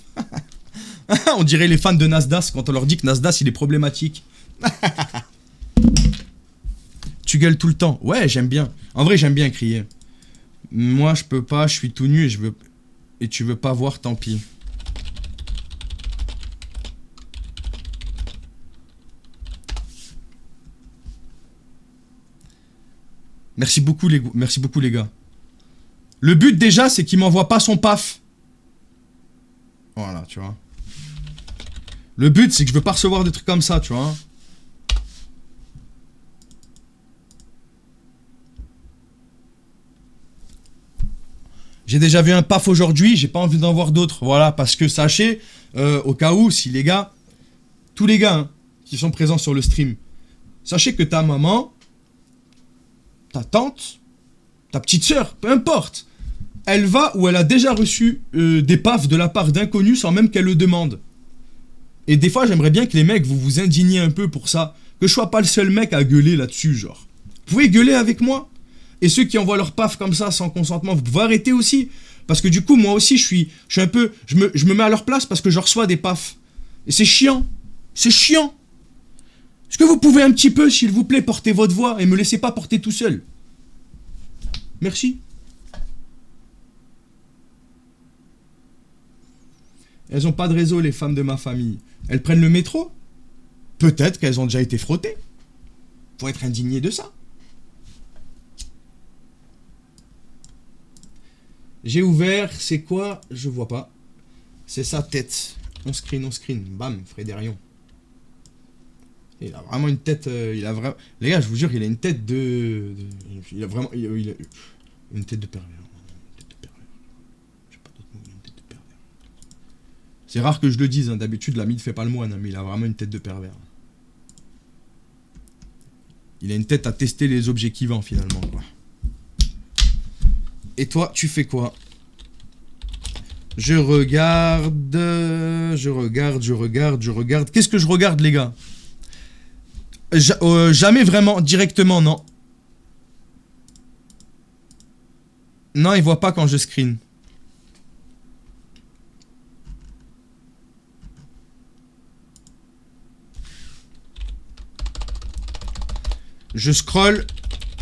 On dirait les fans de Nasdaq quand on leur dit que Nasdaq, il est problématique. Tu gueules tout le temps. Ouais, j'aime bien. En vrai, j'aime bien crier. Moi, je peux pas, je suis tout nu et tu veux pas voir, tant pis. Merci beaucoup les gars. Le but déjà, c'est qu'il m'envoie pas son paf. Voilà, tu vois. Le but, c'est que je veux pas recevoir des trucs comme ça, tu vois. J'ai déjà vu un paf aujourd'hui, j'ai pas envie d'en voir d'autres. Voilà, parce que sachez, au cas où, si les gars, tous les gars hein, qui sont présents sur le stream, sachez que ta maman, ta tante, ta petite sœur, peu importe, elle va ou elle a déjà reçu des pafs de la part d'inconnus sans même qu'elle le demande. Et des fois, j'aimerais bien que les mecs, vous vous indigniez un peu pour ça. Que je sois pas le seul mec à gueuler là-dessus, genre. Vous pouvez gueuler avec moi? Et ceux qui envoient leur paf comme ça, sans consentement, vous pouvez arrêter aussi. Parce que du coup, moi aussi, je suis un peu... Je me mets à leur place parce que je reçois des pafs. Et c'est chiant. C'est chiant. Est-ce que vous pouvez un petit peu, s'il vous plaît, porter votre voix et me laisser pas porter tout seul? Merci. Elles ont pas de réseau, les femmes de ma famille. Elles prennent le métro? Peut-être qu'elles ont déjà été frottées. Faut être indigné de ça. J'ai ouvert, c'est quoi? Je vois pas. C'est sa tête. On screen. Bam, Frédérion. Il a vraiment une tête... Les gars, je vous jure, il a une tête il a vraiment... Il a une tête de pervers. J'ai pas d'autre C'est rare que je le dise, hein. D'habitude l'ami ne fait pas le moine, hein, mais il a vraiment une tête de pervers. Il a une tête à tester les objets qui vendent finalement, quoi. Et toi, tu fais quoi? Je regarde. Qu'est-ce que je regarde, les gars? Jamais vraiment, directement, non. Non, il voit pas quand je screen. Je scroll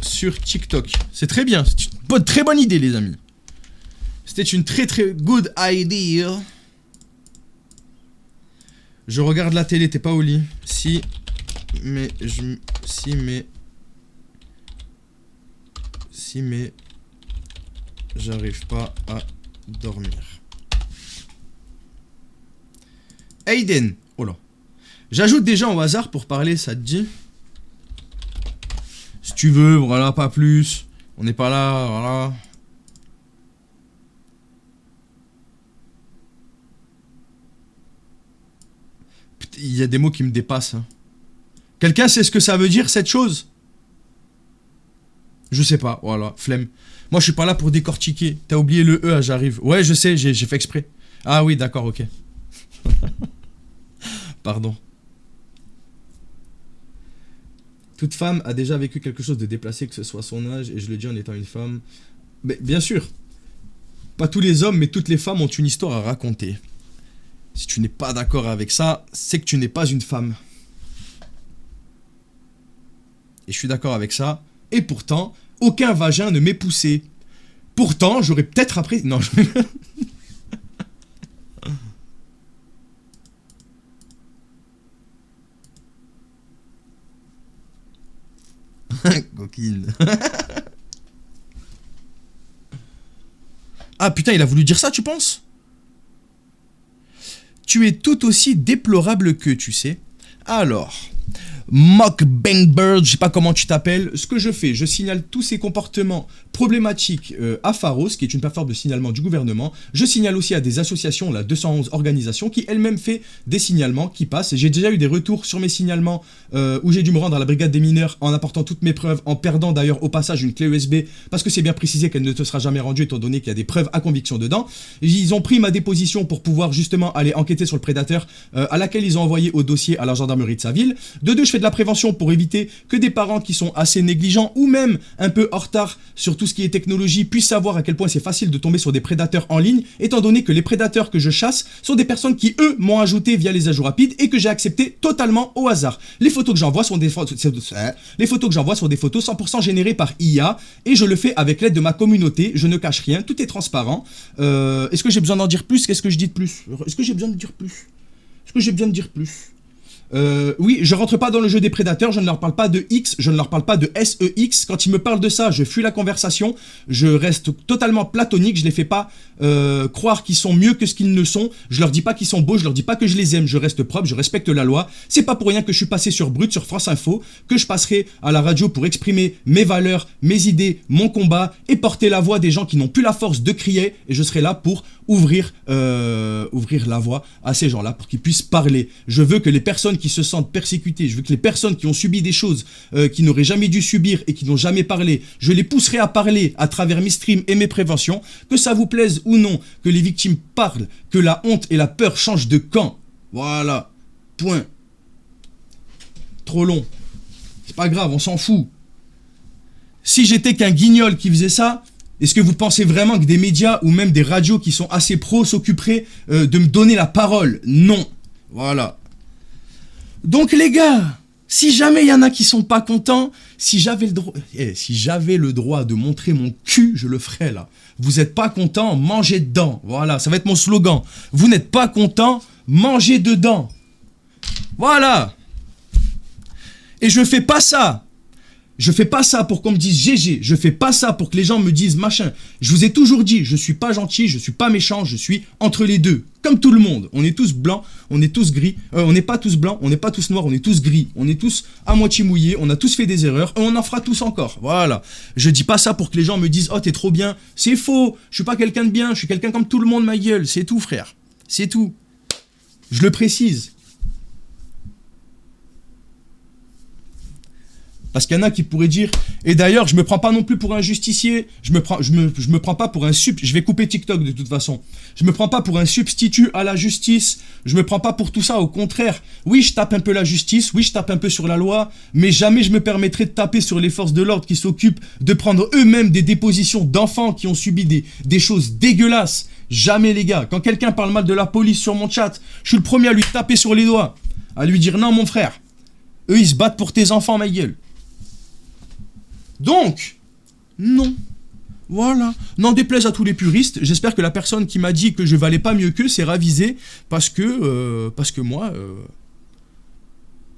sur TikTok. C'est très bien. C'est une très bonne idée, les amis. C'était une très good idea. Je regarde la télé, t'es pas au lit. Si, mais j'arrive pas à dormir. Aiden. Oh là. J'ajoute des gens au hasard pour parler, ça te dit? Si tu veux, voilà, pas plus. On n'est pas là, voilà. Putain, il y a des mots qui me dépassent. Hein. Quelqu'un sait ce que ça veut dire, cette chose? Je sais pas, voilà, flemme. Moi, je suis pas là pour décortiquer. T'as oublié le E, j'arrive. Ouais, je sais, j'ai fait exprès. Ah oui, d'accord, ok. Pardon. Toute femme a déjà vécu quelque chose de déplacé, que ce soit son âge, et je le dis en étant une femme. Mais bien sûr, pas tous les hommes, mais toutes les femmes ont une histoire à raconter. Si tu n'es pas d'accord avec ça, c'est que tu n'es pas une femme. Et je suis d'accord avec ça. Et pourtant, aucun vagin ne m'est poussé. Pourtant, j'aurais peut-être appris... Non, je... Coquine. Ah putain, il a voulu dire ça, tu penses? Tu es tout aussi déplorable que tu sais. Alors... Mock Bangbird, je sais pas comment tu t'appelles. Ce que je fais, je signale tous ces comportements problématiques à Pharos, qui est une plateforme de signalement du gouvernement. Je signale aussi à des associations, la 211 organisations, qui elles-mêmes fait des signalements qui passent. J'ai déjà eu des retours sur mes signalements où j'ai dû me rendre à la brigade des mineurs en apportant toutes mes preuves, en perdant d'ailleurs au passage une clé USB, parce que c'est bien précisé qu'elle ne te sera jamais rendue étant donné qu'il y a des preuves à conviction dedans. Ils ont pris ma déposition pour pouvoir justement aller enquêter sur le prédateur, à laquelle ils ont envoyé au dossier à la gendarmerie de sa ville. De deux, je fais de la prévention pour éviter que des parents qui sont assez négligents ou même un peu en retard sur tout ce qui est technologie puissent savoir à quel point c'est facile de tomber sur des prédateurs en ligne, étant donné que les prédateurs que je chasse sont des personnes qui, eux, m'ont ajouté via les ajouts rapides et que j'ai accepté totalement au hasard. Les photos que j'envoie sont des photos 100% générées par IA et je le fais avec l'aide de ma communauté. Je ne cache rien, tout est transparent. Est-ce que j'ai besoin d'en dire plus? Qu'est-ce que je dis de plus? Est-ce que j'ai besoin de dire plus? Est-ce que j'ai besoin de dire plus? Oui, je rentre pas dans le jeu des prédateurs, je ne leur parle pas de X, je ne leur parle pas de SEX. Quand ils me parlent de ça, je fuis la conversation, je reste totalement platonique, je les fais pas croire qu'ils sont mieux que ce qu'ils ne sont, je leur dis pas qu'ils sont beaux, je leur dis pas que je les aime, je reste propre, je respecte la loi. C'est pas pour rien que je suis passé sur Brut, sur France Info, que je passerai à la radio pour exprimer mes valeurs, mes idées, mon combat et porter la voix des gens qui n'ont plus la force de crier, et je serai là pour ouvrir la voie à ces gens-là pour qu'ils puissent parler. Je veux que les personnes qui se sentent persécutées, je veux que les personnes qui ont subi des choses qui n'auraient jamais dû subir et qui n'ont jamais parlé, je les pousserai à parler à travers mes streams et mes préventions, que ça vous plaise ou non, que les victimes parlent, que la honte et la peur changent de camp. Voilà. Point. Trop long. C'est pas grave, on s'en fout. Si j'étais qu'un guignol qui faisait ça, est-ce que vous pensez vraiment que des médias ou même des radios qui sont assez pros s'occuperaient de me donner la parole? Non. Voilà. Donc les gars, si jamais il y en a qui sont pas contents, si j'avais le droit de montrer mon cul, je le ferais là. Vous êtes pas contents, mangez dedans. Voilà, ça va être mon slogan. Vous n'êtes pas contents, mangez dedans. Voilà. Et je fais pas ça. Je fais pas ça pour qu'on me dise GG, je fais pas ça pour que les gens me disent machin. Je vous ai toujours dit, je suis pas gentil, je suis pas méchant, je suis entre les deux. Comme tout le monde, on est tous blancs, on est tous gris, on n'est pas tous blancs, on n'est pas tous noirs, on est tous gris. On est tous à moitié mouillés, on a tous fait des erreurs et on en fera tous encore. Voilà. Je dis pas ça pour que les gens me disent oh t'es trop bien. C'est faux, je suis pas quelqu'un de bien, je suis quelqu'un comme tout le monde ma gueule, c'est tout frère. C'est tout. Je le précise. Parce qu'il y en a qui pourraient dire, et d'ailleurs, je me prends pas non plus pour un justicier, je me prends pas pour un je vais couper TikTok de toute façon. Je me prends pas pour un substitut à la justice, je me prends pas pour tout ça, au contraire. Oui, je tape un peu la justice, oui, je tape un peu sur la loi, mais jamais je me permettrai de taper sur les forces de l'ordre qui s'occupent de prendre eux-mêmes des dépositions d'enfants qui ont subi des choses dégueulasses. Jamais, les gars. Quand quelqu'un parle mal de la police sur mon chat, je suis le premier à lui taper sur les doigts, à lui dire non, mon frère. Eux, ils se battent pour tes enfants, ma gueule. Donc, non. Voilà. N'en déplaise à tous les puristes, j'espère que la personne qui m'a dit que je valais pas mieux qu'eux s'est ravisée parce que moi,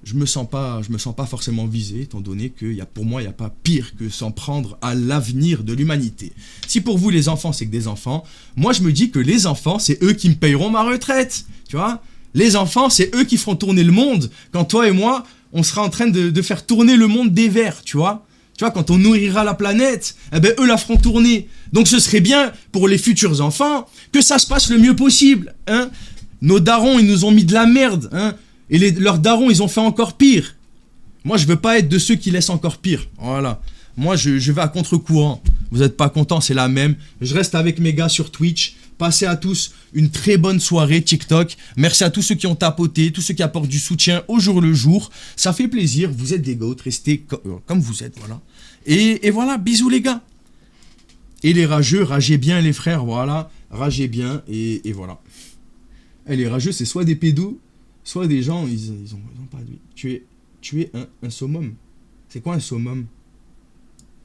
je me sens pas forcément visé, étant donné que pour moi, il n'y a pas pire que s'en prendre à l'avenir de l'humanité. Si pour vous, les enfants, c'est que des enfants, moi, je me dis que les enfants, c'est eux qui me payeront ma retraite. Tu vois ? Les enfants, c'est eux qui feront tourner le monde quand toi et moi, on sera en train de faire tourner le monde des vers, tu vois ? Tu vois, quand on nourrira la planète, eh ben, eux la feront tourner. Donc ce serait bien, pour les futurs enfants, que ça se passe le mieux possible. Hein. Nos darons, ils nous ont mis de la merde. Hein. Et leurs darons, ils ont fait encore pire. Moi, je veux pas être de ceux qui laissent encore pire. Voilà. Moi, je vais à contre-courant. Vous êtes pas contents, c'est la même. Je reste avec mes gars sur Twitch. Passez à tous une très bonne soirée TikTok. Merci à tous ceux qui ont tapoté, tous ceux qui apportent du soutien au jour le jour. Ça fait plaisir, vous êtes des goats, restez comme vous êtes, voilà. Et voilà, bisous les gars. Et les rageux, ragez bien les frères, voilà. Ragez bien, et voilà. Et les rageux, c'est soit des pédos, soit des gens, ils ont pas de vie. Tu es un summum. C'est quoi un summum ?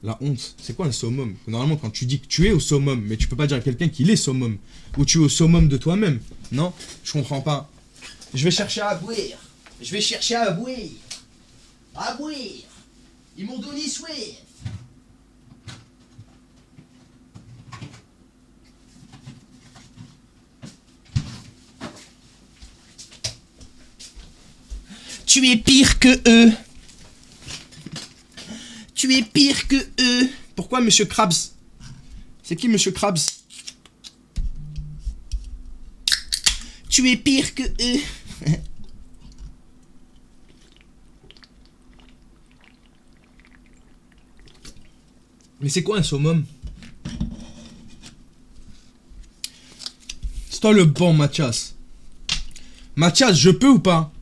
La honte, c'est quoi un summum ? Normalement, quand tu dis que tu es au summum, mais tu peux pas dire à quelqu'un qu'il est summum, ou tu es au summum de toi-même. Non, je comprends pas. Je vais chercher à boire. Je vais chercher à boire. À boire. Ils m'ont donné soif. Tu es pire que eux. Tu es pire que eux. Pourquoi Monsieur Krabs ? C'est qui Monsieur Krabs ? Tu es pire que eux. Mais c'est quoi un summum ? C'est toi le bon, Mathias. Mathias, je peux ou pas ?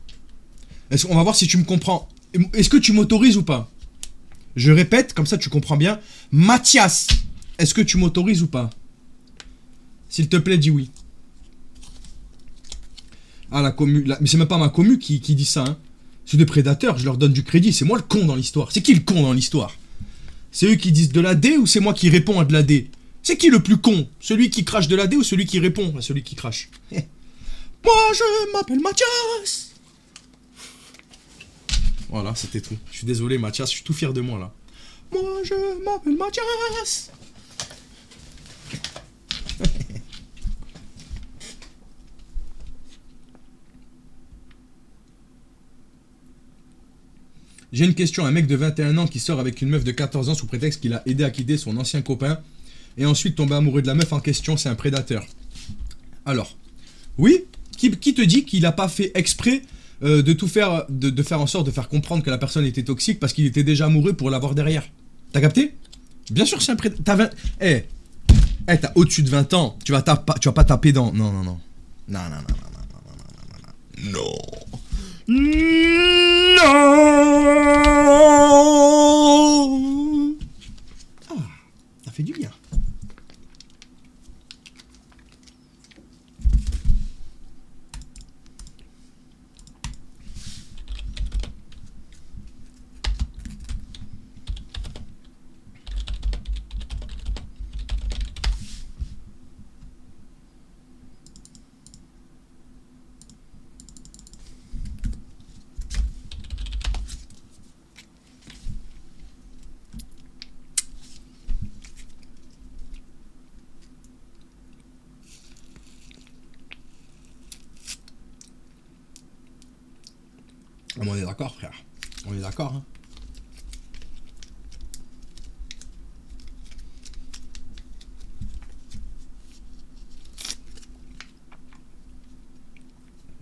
On va voir si tu me comprends. Est-ce que tu m'autorises ou pas ? Je répète, comme ça tu comprends bien. Mathias, est-ce que tu m'autorises ou pas ? S'il te plaît, dis oui. Ah, la commu... Mais c'est même pas ma commu qui dit ça, hein. C'est des prédateurs, je leur donne du crédit. C'est moi le con dans l'histoire. C'est qui le con dans l'histoire ? C'est eux qui disent de la D ou c'est moi qui réponds à de la D ? C'est qui le plus con ? Celui qui crache de la D ou celui qui répond à celui qui crache ? Moi, je m'appelle Mathias. Voilà, c'était tout. Je suis désolé, Mathias, je suis tout fier de moi, là. Moi, je m'appelle Mathias. J'ai une question. Un mec de 21 ans qui sort avec une meuf de 14 ans sous prétexte qu'il a aidé à quitter son ancien copain et ensuite tomber amoureux de la meuf en question, c'est un prédateur. Alors, oui, qui te dit qu'il n'a pas fait exprès de tout faire, de faire en sorte de faire comprendre que la personne était toxique parce qu'il était déjà amoureux pour l'avoir derrière. T'as capté ? Bien sûr, c'est un prédateur. T'as 20... t'as au-dessus de 20 ans. Tu vas pas taper dans... Non. Non. Ah, ça fait du bien. On est d'accord, frère. On est d'accord, hein.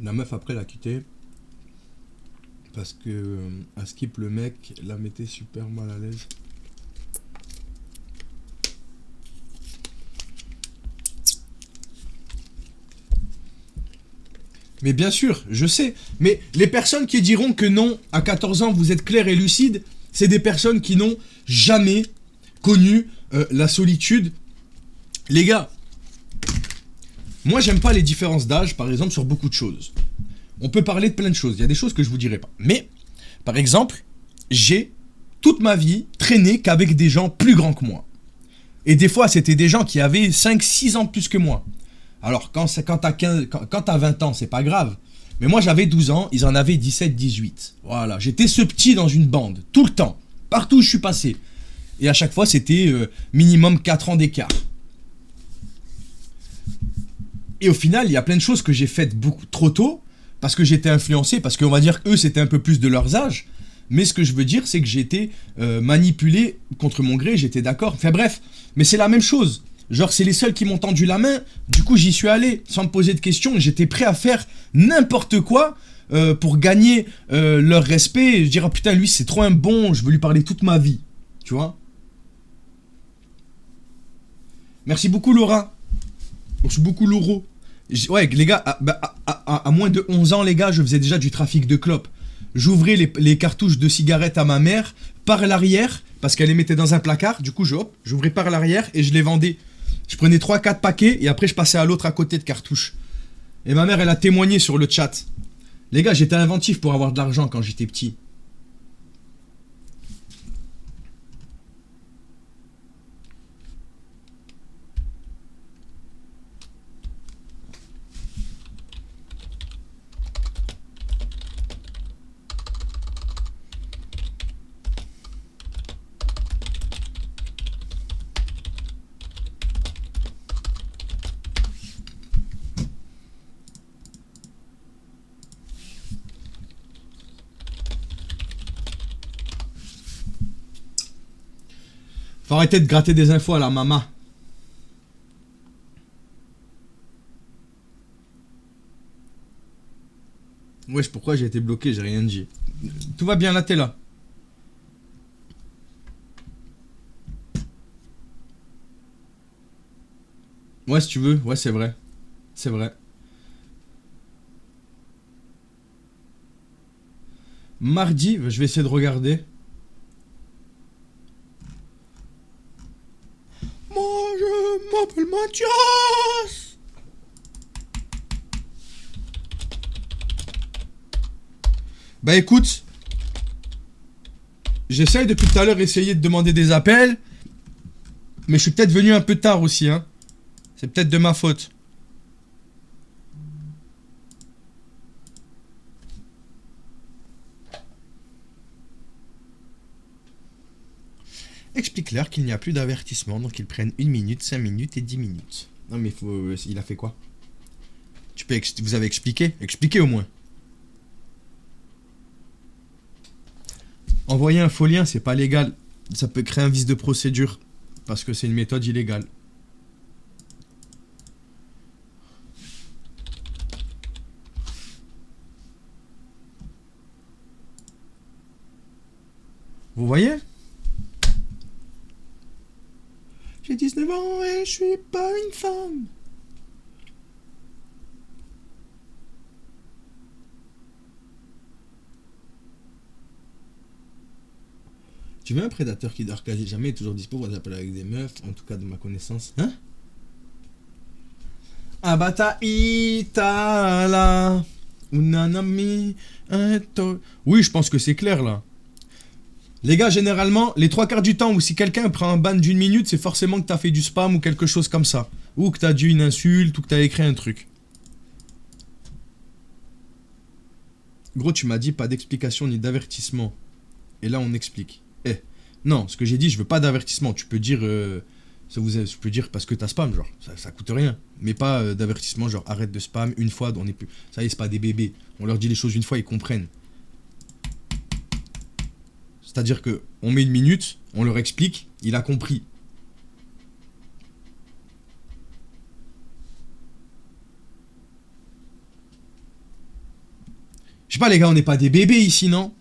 La meuf après l'a quitté. Parce que à Skip, le mec la mettait super mal à l'aise. Mais bien sûr, je sais. Mais les personnes qui diront que non, à 14 ans, vous êtes clair et lucide, c'est des personnes qui n'ont jamais connu la solitude. Les gars, moi j'aime pas les différences d'âge, par exemple, sur beaucoup de choses. On peut parler de plein de choses, il y a des choses que je vous dirai pas. Mais, par exemple, j'ai toute ma vie traîné qu'avec des gens plus grands que moi. Et des fois, c'était des gens qui avaient 5-6 ans de plus que moi. Alors, quand t'as 20 ans, c'est pas grave. Mais moi, j'avais 12 ans, ils en avaient 17-18. Voilà, j'étais ce petit dans une bande, tout le temps, partout où je suis passé. Et à chaque fois, c'était minimum 4 ans d'écart. Et au final, il y a plein de choses que j'ai faites beaucoup trop tôt, parce que j'étais influencé, parce qu'on va dire qu'eux, c'était un peu plus de leurs âges. Mais ce que je veux dire, c'est que j'ai été manipulé contre mon gré, j'étais d'accord. Enfin bref, mais c'est la même chose. Genre, c'est les seuls qui m'ont tendu la main. Du coup, j'y suis allé sans me poser de questions. J'étais prêt à faire n'importe quoi pour gagner leur respect. Et je dirais, oh, putain, lui, c'est trop un bon. Je veux lui parler toute ma vie. Tu vois? Merci beaucoup, Laura. Merci beaucoup, Lauro. Ouais, les gars, à moins de 11 ans, les gars, je faisais déjà du trafic de clopes. J'ouvrais les cartouches de cigarettes à ma mère par l'arrière, parce qu'elle les mettait dans un placard. Du coup, j'ouvrais par l'arrière et je les vendais. Je prenais 3-4 paquets et après je passais à l'autre à côté de cartouches. Et ma mère, elle a témoigné sur le chat. Les gars, j'étais inventif pour avoir de l'argent quand j'étais petit. Faut arrêter de gratter des infos à la maman. Wesh, pourquoi j'ai été bloqué? J'ai rien dit. Tout va bien là, t'es là. Ouais, si tu veux. Ouais, c'est vrai. C'est vrai. Mardi, je vais essayer de regarder. Moi, je m'appelle Mathias. Bah écoute, j'essaye depuis tout à l'heure essayer de demander des appels, mais je suis peut-être venu un peu tard aussi, hein. C'est peut-être de ma faute. Explique-leur qu'il n'y a plus d'avertissement, donc ils prennent 1 minute, 5 minutes et 10 minutes. Non mais il a fait quoi? Vous avez expliqué? Expliquez au moins. Envoyer un faux lien, c'est pas légal. Ça peut créer un vice de procédure. Parce que c'est une méthode illégale. Vous voyez? J'ai 19 ans et je suis pas une femme. Tu veux un prédateur qui dort quasi jamais, toujours dispo pour t'appeler avec des meufs, en tout cas de ma connaissance. Hein? Abata itala. Unanami. Oui, je pense que c'est clair là. Les gars, généralement, les 3 quarts du temps où si quelqu'un prend un ban d'1 minute, c'est forcément que t'as fait du spam ou quelque chose comme ça. Ou que t'as dit une insulte, ou que t'as écrit un truc. Gros, tu m'as dit pas d'explication ni d'avertissement. Et là, on explique. Non, ce que j'ai dit, je veux pas d'avertissement. Tu peux dire... je peux dire parce que t'as spam, genre. Ça coûte rien. Mais pas d'avertissement, genre arrête de spam une fois, on est plus... Ça y est, c'est pas des bébés. On leur dit les choses une fois, ils comprennent. C'est-à-dire que on met 1 minute, on leur explique, il a compris. sais pas les gars, on n'est pas des bébés ici, non?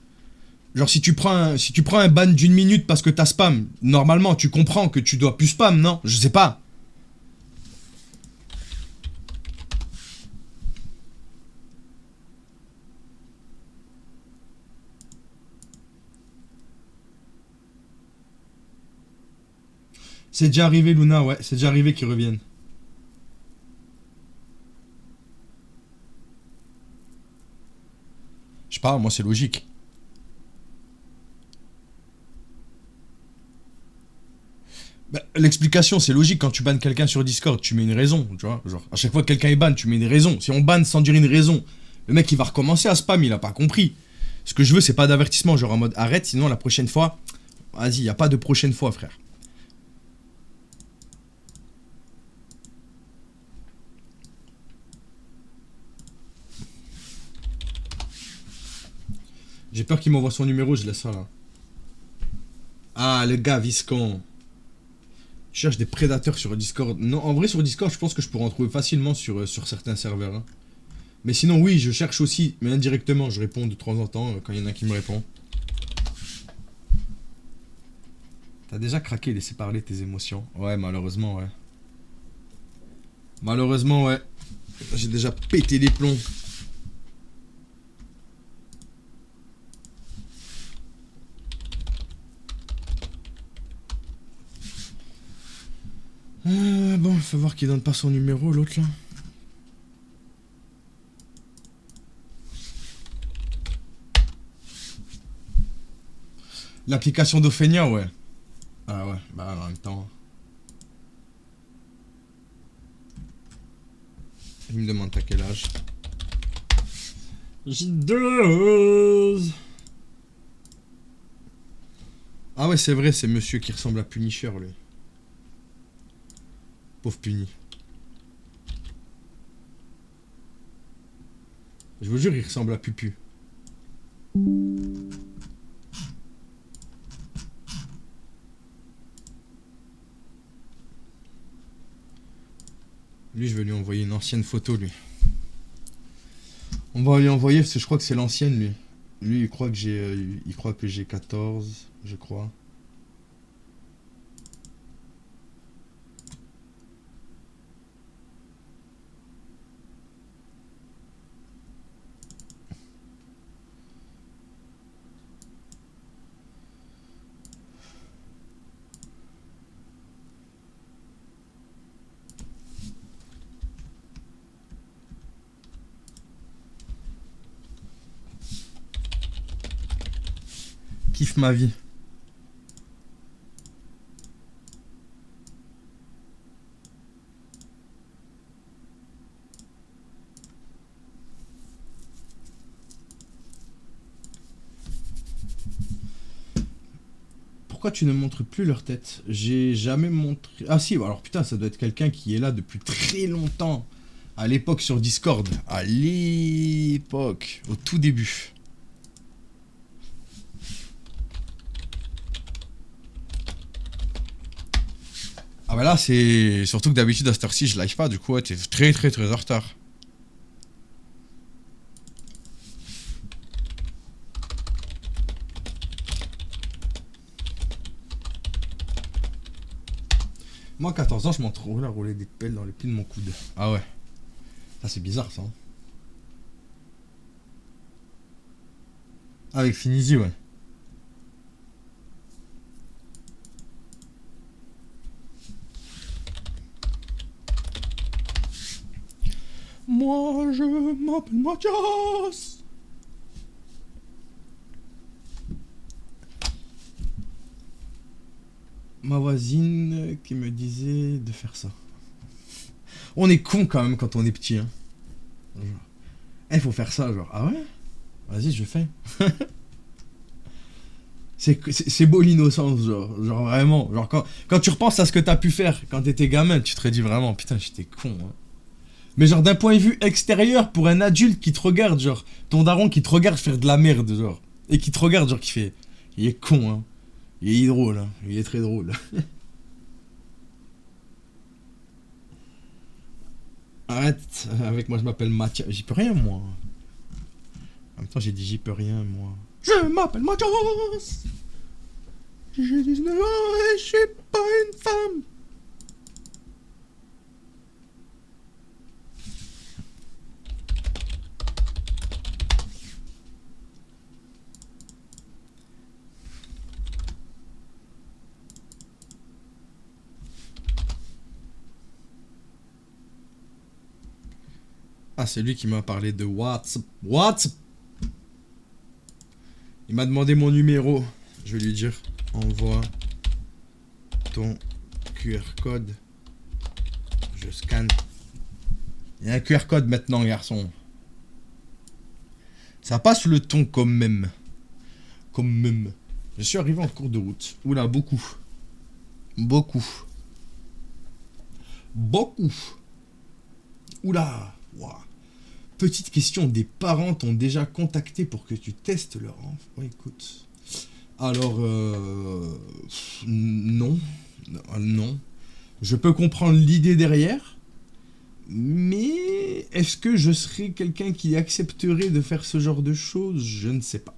Genre si tu prends un ban d'une minute parce que t'as spam, normalement tu comprends que tu dois plus spam, non? Je sais pas. C'est déjà arrivé Luna, ouais, c'est déjà arrivé qu'ils reviennent. Je sais pas, moi c'est logique. Bah, l'explication, c'est logique. Quand tu bannes quelqu'un sur Discord, tu mets une raison, tu vois. Genre, à chaque fois que quelqu'un est ban, tu mets une raison. Si on banne sans dire une raison, le mec, il va recommencer à spam, il a pas compris. Ce que je veux, c'est pas d'avertissement, genre en mode arrête, sinon la prochaine fois, vas-y, y a pas de prochaine fois, frère. J'ai peur qu'il m'envoie son numéro, je laisse ça là. Ah, le gars, Viscon. Je cherche des prédateurs sur Discord. Non, en vrai, sur Discord, je pense que je pourrais en trouver facilement sur certains serveurs. Hein. Mais sinon, oui, je cherche aussi, mais indirectement, je réponds de temps en temps quand il y en a qui me répond. T'as déjà craqué, laissé parler tes émotions. Ouais, malheureusement, ouais. Malheureusement, ouais. J'ai déjà pété les plombs. Bon, il faut voir qu'il donne pas son numéro, l'autre là. L'application d'Ophenia, ouais. Ah ouais, bah en même temps. Il me demande à quel âge. J'ai 12. Ah ouais, c'est vrai, c'est monsieur qui ressemble à Punisher, lui. Pauvre Puni. Je vous jure, il ressemble à Pupu. Lui, je vais lui envoyer une ancienne photo, lui. On va lui envoyer, parce que je crois que c'est l'ancienne, lui. Lui, il croit que j'ai 14, je crois. Kiffe ma vie. Pourquoi tu ne montres plus leur tête? J'ai jamais montré... Ah si, alors putain, ça doit être quelqu'un qui est là depuis très longtemps. À l'époque sur Discord. À l'époque. Au tout début. Ah bah là, c'est... Surtout que d'habitude, à cette heure-ci, je live pas. Du coup, ouais, t'es très très très en retard. Moi, à 14 ans, je m'entraîne à rouler des pelles dans les plis de mon coude. Ah ouais. Ça, c'est bizarre, ça. Hein. Avec Finizy, ouais. Moi, je m'appelle Mathias. Ma voisine qui me disait de faire ça. On est con quand même quand on est petit, hein. Eh, faut faire ça, genre. Ah ouais? Vas-y, je fais. C'est beau l'innocence, genre vraiment. Genre quand tu repenses à ce que t'as pu faire quand t'étais gamin, tu te dis vraiment, putain, j'étais con. Hein. Mais genre d'un point de vue extérieur, pour un adulte qui te regarde, genre, ton daron qui te regarde faire de la merde, genre. Et qui te regarde, genre, qui fait, il est con, hein. Il est drôle, hein. Il est très drôle. Arrête, avec moi je m'appelle Mathias. J'y peux rien, moi. En même temps, j'ai dit j'y peux rien, moi. Je m'appelle Mathias. J'ai 19 ans et je suis pas une femme. Ah, c'est lui qui m'a parlé de WhatsApp. WhatsApp. Il m'a demandé mon numéro. Je vais lui dire, envoie ton QR code. Je scanne. Il y a un QR code maintenant, garçon. Ça passe le ton quand même. Comme même. Je suis arrivé en cours de route. Oula, beaucoup. Beaucoup. Beaucoup. Oula. Wow. Petite question, des parents t'ont déjà contacté pour que tu testes leur enfant? Ouais, écoute. Alors, non. Non. Je peux comprendre l'idée derrière, mais est-ce que je serais quelqu'un qui accepterait de faire ce genre de choses? Je ne sais pas.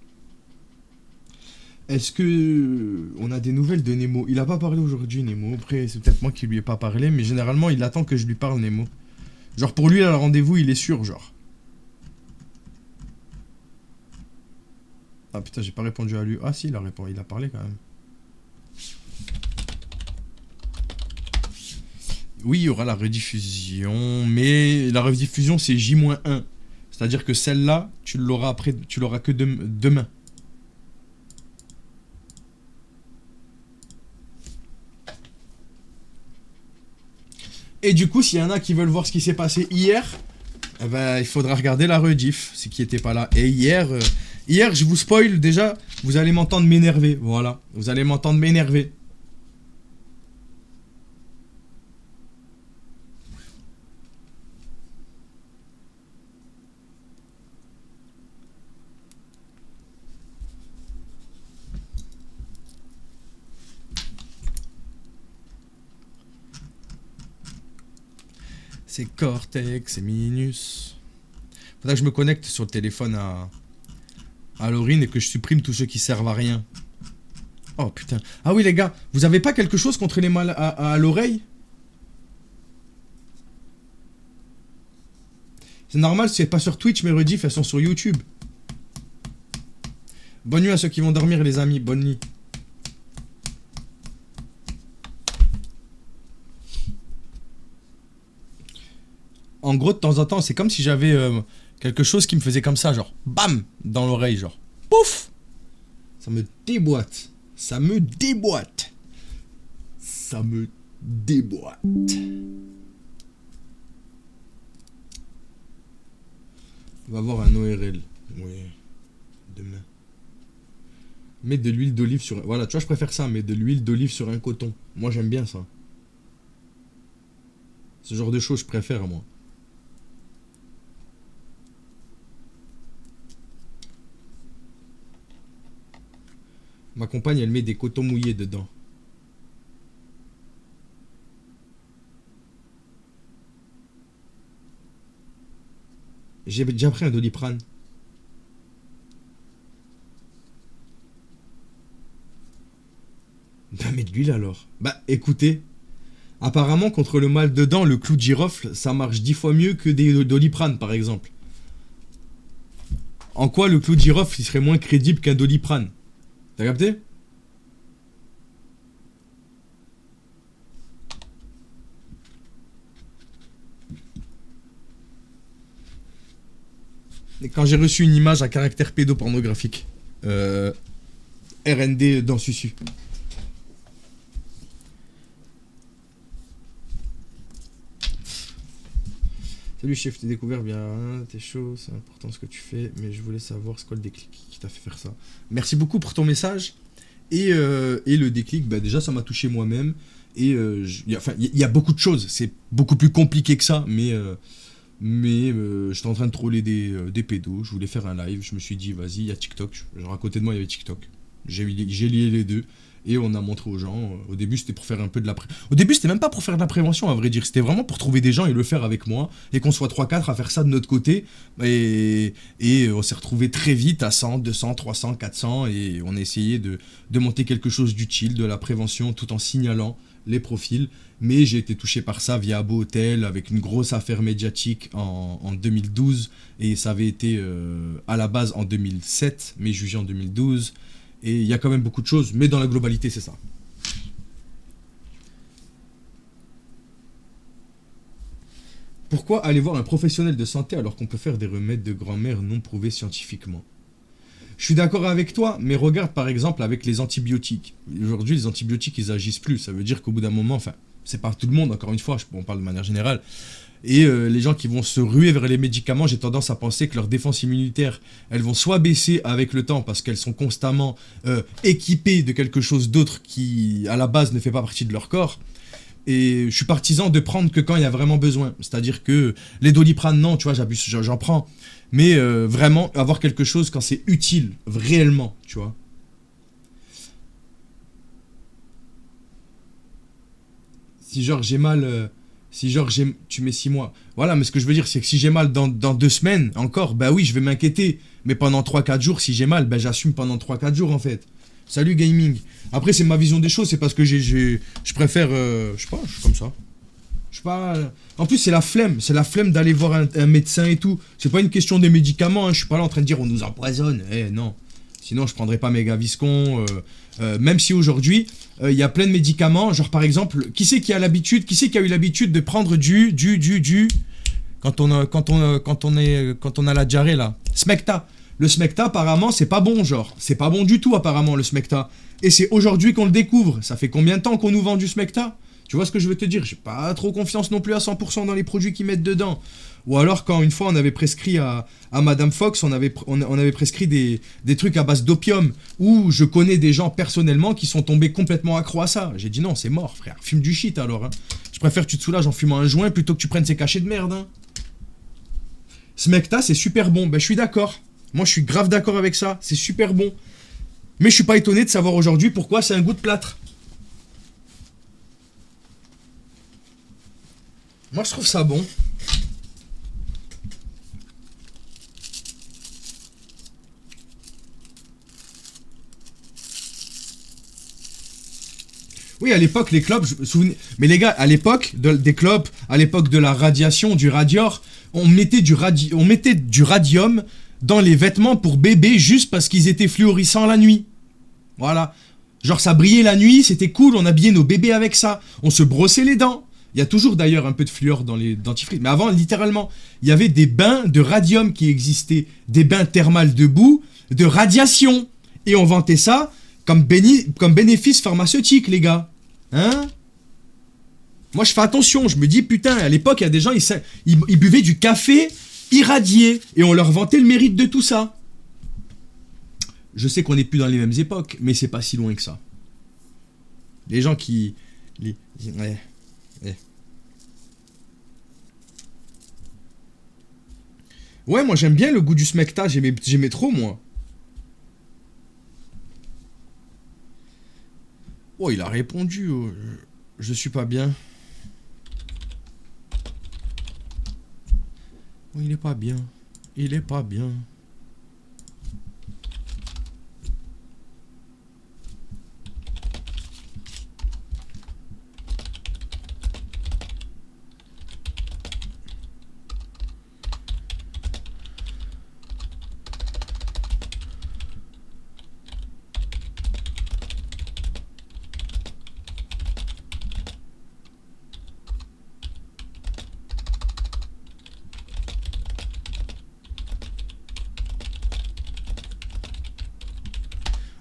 Est-ce que on a des nouvelles de Nemo? Il a pas parlé aujourd'hui, Nemo. Après, c'est peut-être moi qui lui ai pas parlé, mais généralement, il attend que je lui parle, Nemo. Genre, pour lui, là, le rendez-vous, il est sûr, genre. Ah putain, j'ai pas répondu à lui. Ah si, il a répondu, il a parlé quand même. Oui, il y aura la rediffusion, mais la rediffusion c'est J-1. C'est-à-dire que celle-là, tu l'auras après, tu l'auras que demain. Et du coup, s'il y en a qui veulent voir ce qui s'est passé hier, eh ben, il faudra regarder la rediff, ce qui était pas là. Et hier, je vous spoil déjà, vous allez m'entendre m'énerver. Voilà, vous allez m'entendre m'énerver. C'est Cortex, c'est Minus. Faudra que je me connecte sur le téléphone à Laurine et que je supprime tous ceux qui servent à rien. Oh putain. Ah oui les gars, vous avez pas quelque chose contre les mal à l'oreille? C'est normal, c'est pas sur Twitch, mes rediffs, elles sont sur YouTube. Bonne nuit à ceux qui vont dormir les amis, bonne nuit. En gros, de temps en temps, c'est comme si j'avais quelque chose qui me faisait comme ça, genre, bam, dans l'oreille, genre, pouf. Ça me déboîte. Ça me déboîte. Ça me déboîte. On va avoir un ORL. Oui. Demain. Mets de l'huile d'olive sur... Voilà, tu vois, je préfère ça, mais de l'huile d'olive sur un coton. Moi, j'aime bien ça. Ce genre de choses, je préfère, moi. Ma compagne, elle met des cotons mouillés dedans. J'ai déjà pris un Doliprane. Bah, mets de l'huile alors. Bah, écoutez. Apparemment, contre le mal de dents, le clou de girofle, ça marche 10 fois mieux que des Doliprane, par exemple. En quoi le clou de girofle, il serait moins crédible qu'un Doliprane? T'as capté? Et quand j'ai reçu une image à caractère pédopornographique, RND dans Susu. Salut chef, t'es découvert bien, hein, t'es chaud, c'est important ce que tu fais, mais je voulais savoir c'est quoi le déclic qui t'a fait faire ça. Merci beaucoup pour ton message. Et le déclic, bah déjà ça m'a touché moi-même. Et il y a beaucoup de choses, c'est beaucoup plus compliqué que ça, mais j'étais en train de troller des pédos, je voulais faire un live, je me suis dit vas-y, il y a TikTok, genre à côté de moi il y avait TikTok. J'ai lié les deux, Et on a montré aux gens, au début c'était pour faire un peu de la Au début c'était même pas pour faire de la prévention à vrai dire, c'était vraiment pour trouver des gens et le faire avec moi, et qu'on soit 3-4 à faire ça de notre côté, et on s'est retrouvé très vite à 100, 200, 300, 400, et on a essayé de monter quelque chose d'utile, de la prévention, tout en signalant les profils, mais j'ai été touché par ça via Abo Hotel, avec une grosse affaire médiatique en 2012, et ça avait été à la base en 2007, mais jugé en 2012. Et il y a quand même beaucoup de choses, mais dans la globalité, c'est ça. Pourquoi aller voir un professionnel de santé alors qu'on peut faire des remèdes de grand-mère non prouvés scientifiquement? Je suis d'accord avec toi, mais regarde par exemple avec les antibiotiques. Aujourd'hui, les antibiotiques, ils agissent plus. Ça veut dire qu'au bout d'un moment, enfin, c'est pas tout le monde, encore une fois, on parle de manière générale. Et les gens qui vont se ruer vers les médicaments, j'ai tendance à penser que leur défense immunitaire, elles vont soit baisser avec le temps parce qu'elles sont constamment équipées de quelque chose d'autre qui, à la base, ne fait pas partie de leur corps. Et je suis partisan de prendre que quand il y a vraiment besoin. C'est-à-dire que les Doliprane, non, tu vois, j'abuse, j'en prends. Mais vraiment, avoir quelque chose quand c'est utile, réellement, tu vois. Si genre j'ai mal... Si genre tu mets 6 mois. Voilà, mais ce que je veux dire, c'est que si j'ai mal dans 2 semaines, encore, bah oui, je vais m'inquiéter. Mais pendant 3-4 jours, si j'ai mal, bah j'assume pendant 3-4 jours en fait. Salut gaming. Après, c'est ma vision des choses, c'est parce que je préfère... je sais pas, je suis comme ça. Je sais pas... En plus, c'est la flemme d'aller voir un médecin et tout. C'est pas une question des médicaments, hein. Je suis pas là en train de dire on nous empoisonne. Eh non. Sinon, je prendrais pas mes Gaviscon. Même si aujourd'hui, il y a plein de médicaments. Genre, par exemple, qui c'est qui a eu l'habitude de prendre quand on a la diarrhée, là. Smecta. Le Smecta, apparemment, c'est pas bon, genre. C'est pas bon du tout, apparemment, le Smecta. Et c'est aujourd'hui qu'on le découvre. Ça fait combien de temps qu'on nous vend du Smecta? Tu vois ce que je veux te dire? J'ai pas trop confiance non plus à 100% dans les produits qu'ils mettent dedans. Ou alors quand une fois on avait prescrit à Madame Fox, on avait prescrit des trucs à base d'opium, où je connais des gens personnellement qui sont tombés complètement accros à ça. J'ai dit non, c'est mort frère, fume du shit alors. Hein. Je préfère que tu te soulages en fumant un joint plutôt que tu prennes ces cachets de merde. Hein. Smecta c'est super bon, ben je suis d'accord. Moi je suis grave d'accord avec ça, c'est super bon. Mais je suis pas étonné de savoir aujourd'hui pourquoi c'est un goût de plâtre. Moi je trouve ça bon. Oui, à l'époque, les clopes, mais les gars, à l'époque des clopes, à l'époque de la radiation, du radior, on mettait du radium dans les vêtements pour bébés juste parce qu'ils étaient fluorescents la nuit. Voilà. Genre ça brillait la nuit, c'était cool, on habillait nos bébés avec ça. On se brossait les dents. Il y a toujours d'ailleurs un peu de fluor dans les dentifrices. Mais avant, littéralement, il y avait des bains de radium qui existaient. Des bains thermales de boue, de radiation. Et on vantait ça comme bénéfice pharmaceutique, les gars. Hein? Moi, je fais attention. Je me dis, putain, à l'époque, il y a des gens, ils buvaient du café irradié. Et on leur vantait le mérite de tout ça. Je sais qu'on n'est plus dans les mêmes époques, mais c'est pas si loin que ça. Les gens qui... Ouais. Ouais, moi j'aime bien le goût du Smecta, j'aimais trop moi. Oh, il a répondu, je suis pas bien. Oh, il est pas bien. Il est pas bien.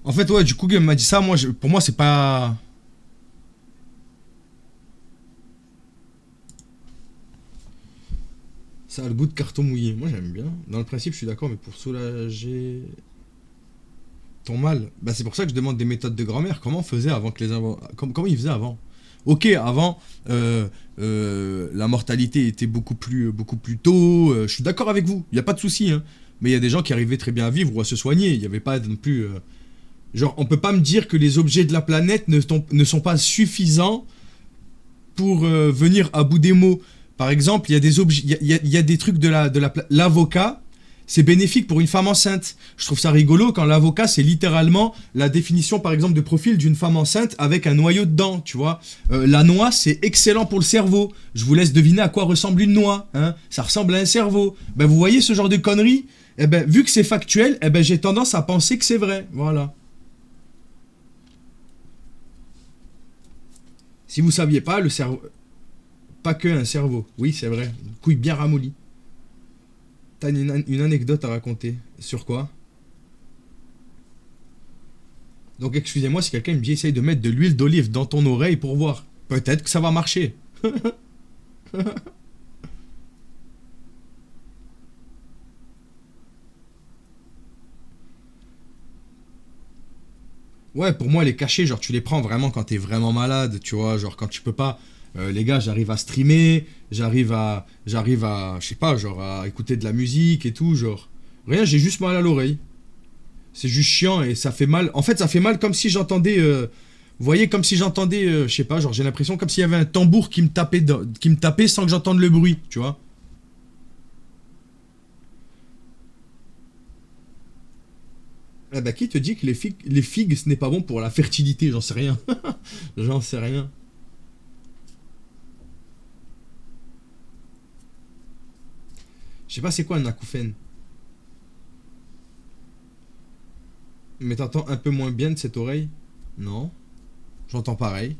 En fait, ouais, du coup, Game m'a dit ça. Moi, pour moi, c'est pas... Ça a le goût de carton mouillé. Moi, j'aime bien. Dans le principe, je suis d'accord, mais pour soulager ton mal, bah, c'est pour ça que je demande des méthodes de grand-mère. Comment on faisait avant que comment ils faisaient avant? Ok, avant, la mortalité était beaucoup plus tôt. Je suis d'accord avec vous. Il n'y a pas de souci, hein. Mais il y a des gens qui arrivaient très bien à vivre ou à se soigner. Il n'y avait pas non plus... Genre, on peut pas me dire que les objets de la planète ne sont pas suffisants pour venir à bout des mots. Par exemple, il y a des objets, il y a des trucs de l'avocat, c'est bénéfique pour une femme enceinte. Je trouve ça rigolo quand l'avocat, c'est littéralement la définition, par exemple, de profil d'une femme enceinte avec un noyau dedans, tu vois. La noix, c'est excellent pour le cerveau. Je vous laisse deviner à quoi ressemble une noix, hein. Ça ressemble à un cerveau. Ben, vous voyez ce genre de conneries? Eh ben, vu que c'est factuel, eh ben, j'ai tendance à penser que c'est vrai. Voilà. Si vous saviez pas, le cerveau... Pas que un cerveau. Oui, c'est vrai. Une couille bien ramollie. T'as une anecdote à raconter. Sur quoi? Donc, excusez-moi si quelqu'un me dit essaye de mettre de l'huile d'olive dans ton oreille pour voir. Peut-être que ça va marcher. Ouais, pour moi, les cachets, genre, tu les prends vraiment quand t'es vraiment malade, tu vois, genre, quand tu peux pas... les gars, j'arrive à streamer, je sais pas, genre, à écouter de la musique et tout, genre... Rien, j'ai juste mal à l'oreille. C'est juste chiant et ça fait mal. En fait, ça fait mal comme si j'entendais... vous voyez, comme si j'entendais, je sais pas, genre, j'ai l'impression comme s'il y avait un tambour qui me tapait, qui me tapait sans que j'entende le bruit, tu vois. Ah bah, qui te dit que les figues, ce n'est pas bon pour la fertilité? J'en sais rien. J'en sais rien. Je sais pas c'est quoi un acouphène. Mais t'entends un peu moins bien de cette oreille? Non. J'entends pareil.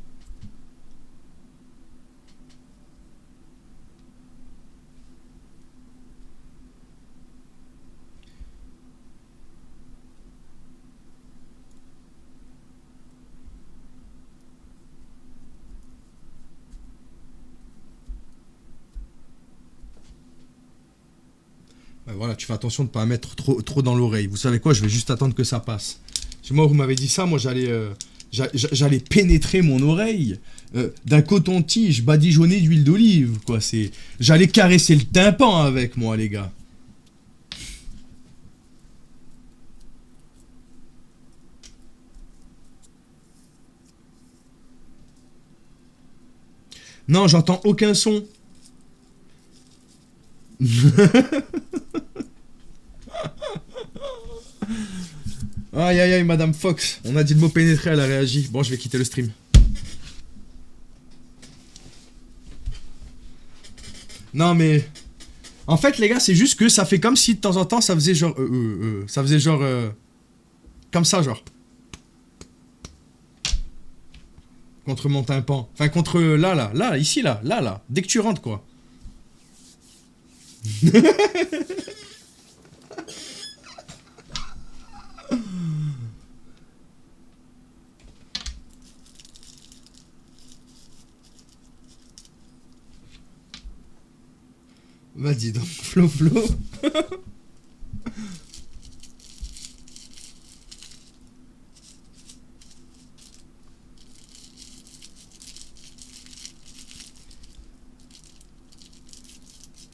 Ouais, voilà, tu fais attention de ne pas mettre trop dans l'oreille. Vous savez quoi? Je vais juste attendre que ça passe. Si moi, vous m'avez dit ça, moi, j'allais pénétrer mon oreille d'un coton-tige badigeonné d'huile d'olive, quoi. J'allais caresser le tympan avec moi, les gars. Non, j'entends aucun son. Aïe aïe aïe, Madame Fox. On a dit le mot pénétrer, elle a réagi. Bon, je vais quitter le stream. Non, mais... En fait, les gars, c'est juste que ça fait comme si de temps en temps, ça faisait genre... ça faisait genre... comme ça, genre. Contre mon tympan. Enfin, contre là, ici, là. Dès que tu rentres, quoi. Vas-y donc, Flo.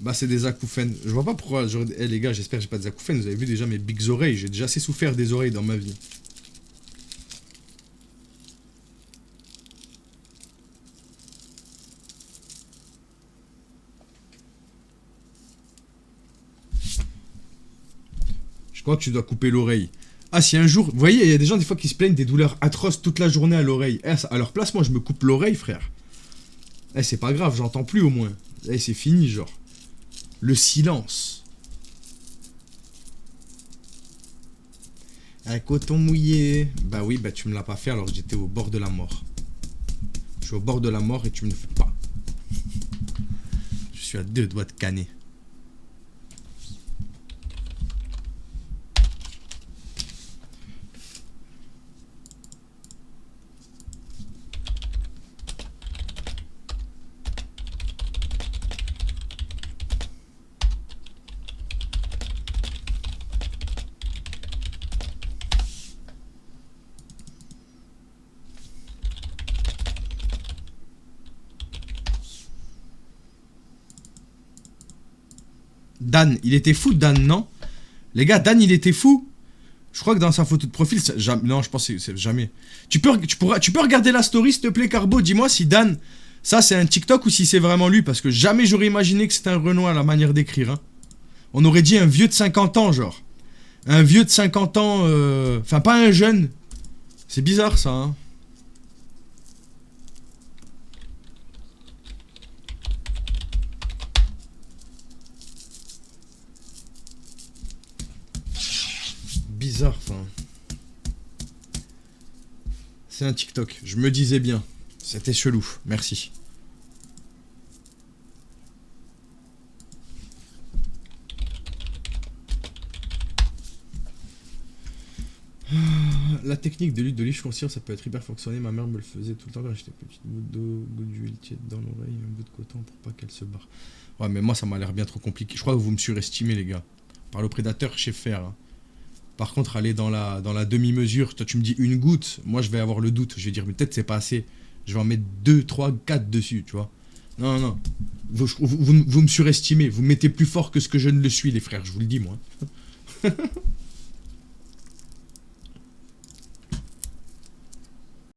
Bah c'est des acouphènes. Je vois pas pourquoi j'aurais... Eh les gars, j'espère que j'ai pas des acouphènes. Vous avez vu déjà mes bigs oreilles. J'ai déjà assez souffert des oreilles dans ma vie. Je crois que tu dois couper l'oreille. Ah, si un jour... Vous voyez, il y a des gens des fois qui se plaignent des douleurs atroces toute la journée à l'oreille. Eh, à leur place, moi, je me coupe l'oreille, frère. Eh, c'est pas grave, j'entends plus au moins. Eh, c'est fini, genre. Le silence. Un coton mouillé. Bah oui, bah tu me l'as pas fait alors que j'étais au bord de la mort. Je suis au bord de la mort et tu me le fais pas. Je suis à 2 doigts de canner. Dan, il était fou, Dan, non? Les gars, Dan, il était fou. Je crois que dans sa photo de profil, non, je pense que c'est jamais. Tu peux regarder la story, s'il te plaît, Carbo. Dis-moi si Dan, ça c'est un TikTok ou si c'est vraiment lui, parce que jamais j'aurais imaginé que c'était un Renoir à la manière d'écrire. Hein. On aurait dit un vieux de 50 ans, genre. Un vieux de 50 ans, enfin pas un jeune. C'est bizarre ça, hein. Bizarre, enfin. C'est un TikTok, je me disais bien. C'était chelou, merci. La technique de l'huile d'olive, je considère ça peut être hyper fonctionné. Ma mère me le faisait tout le temps quand j'étais petite. Goutte d'eau, goutte d'huile tiède dans l'oreille, un bout de coton pour pas qu'elle se barre. Ouais, mais moi ça m'a l'air bien trop compliqué. Je crois que vous me surestimez, les gars. Par le prédateur, je sais faire. Hein. Par contre, aller dans la demi-mesure, toi tu me dis une goutte, moi je vais avoir le doute. Je vais dire, mais peut-être c'est pas assez. Je vais en mettre 2, 3, 4 dessus, tu vois. Non, non. Vous me surestimez. Vous me mettez plus fort que ce que je ne le suis, les frères. Je vous le dis, moi.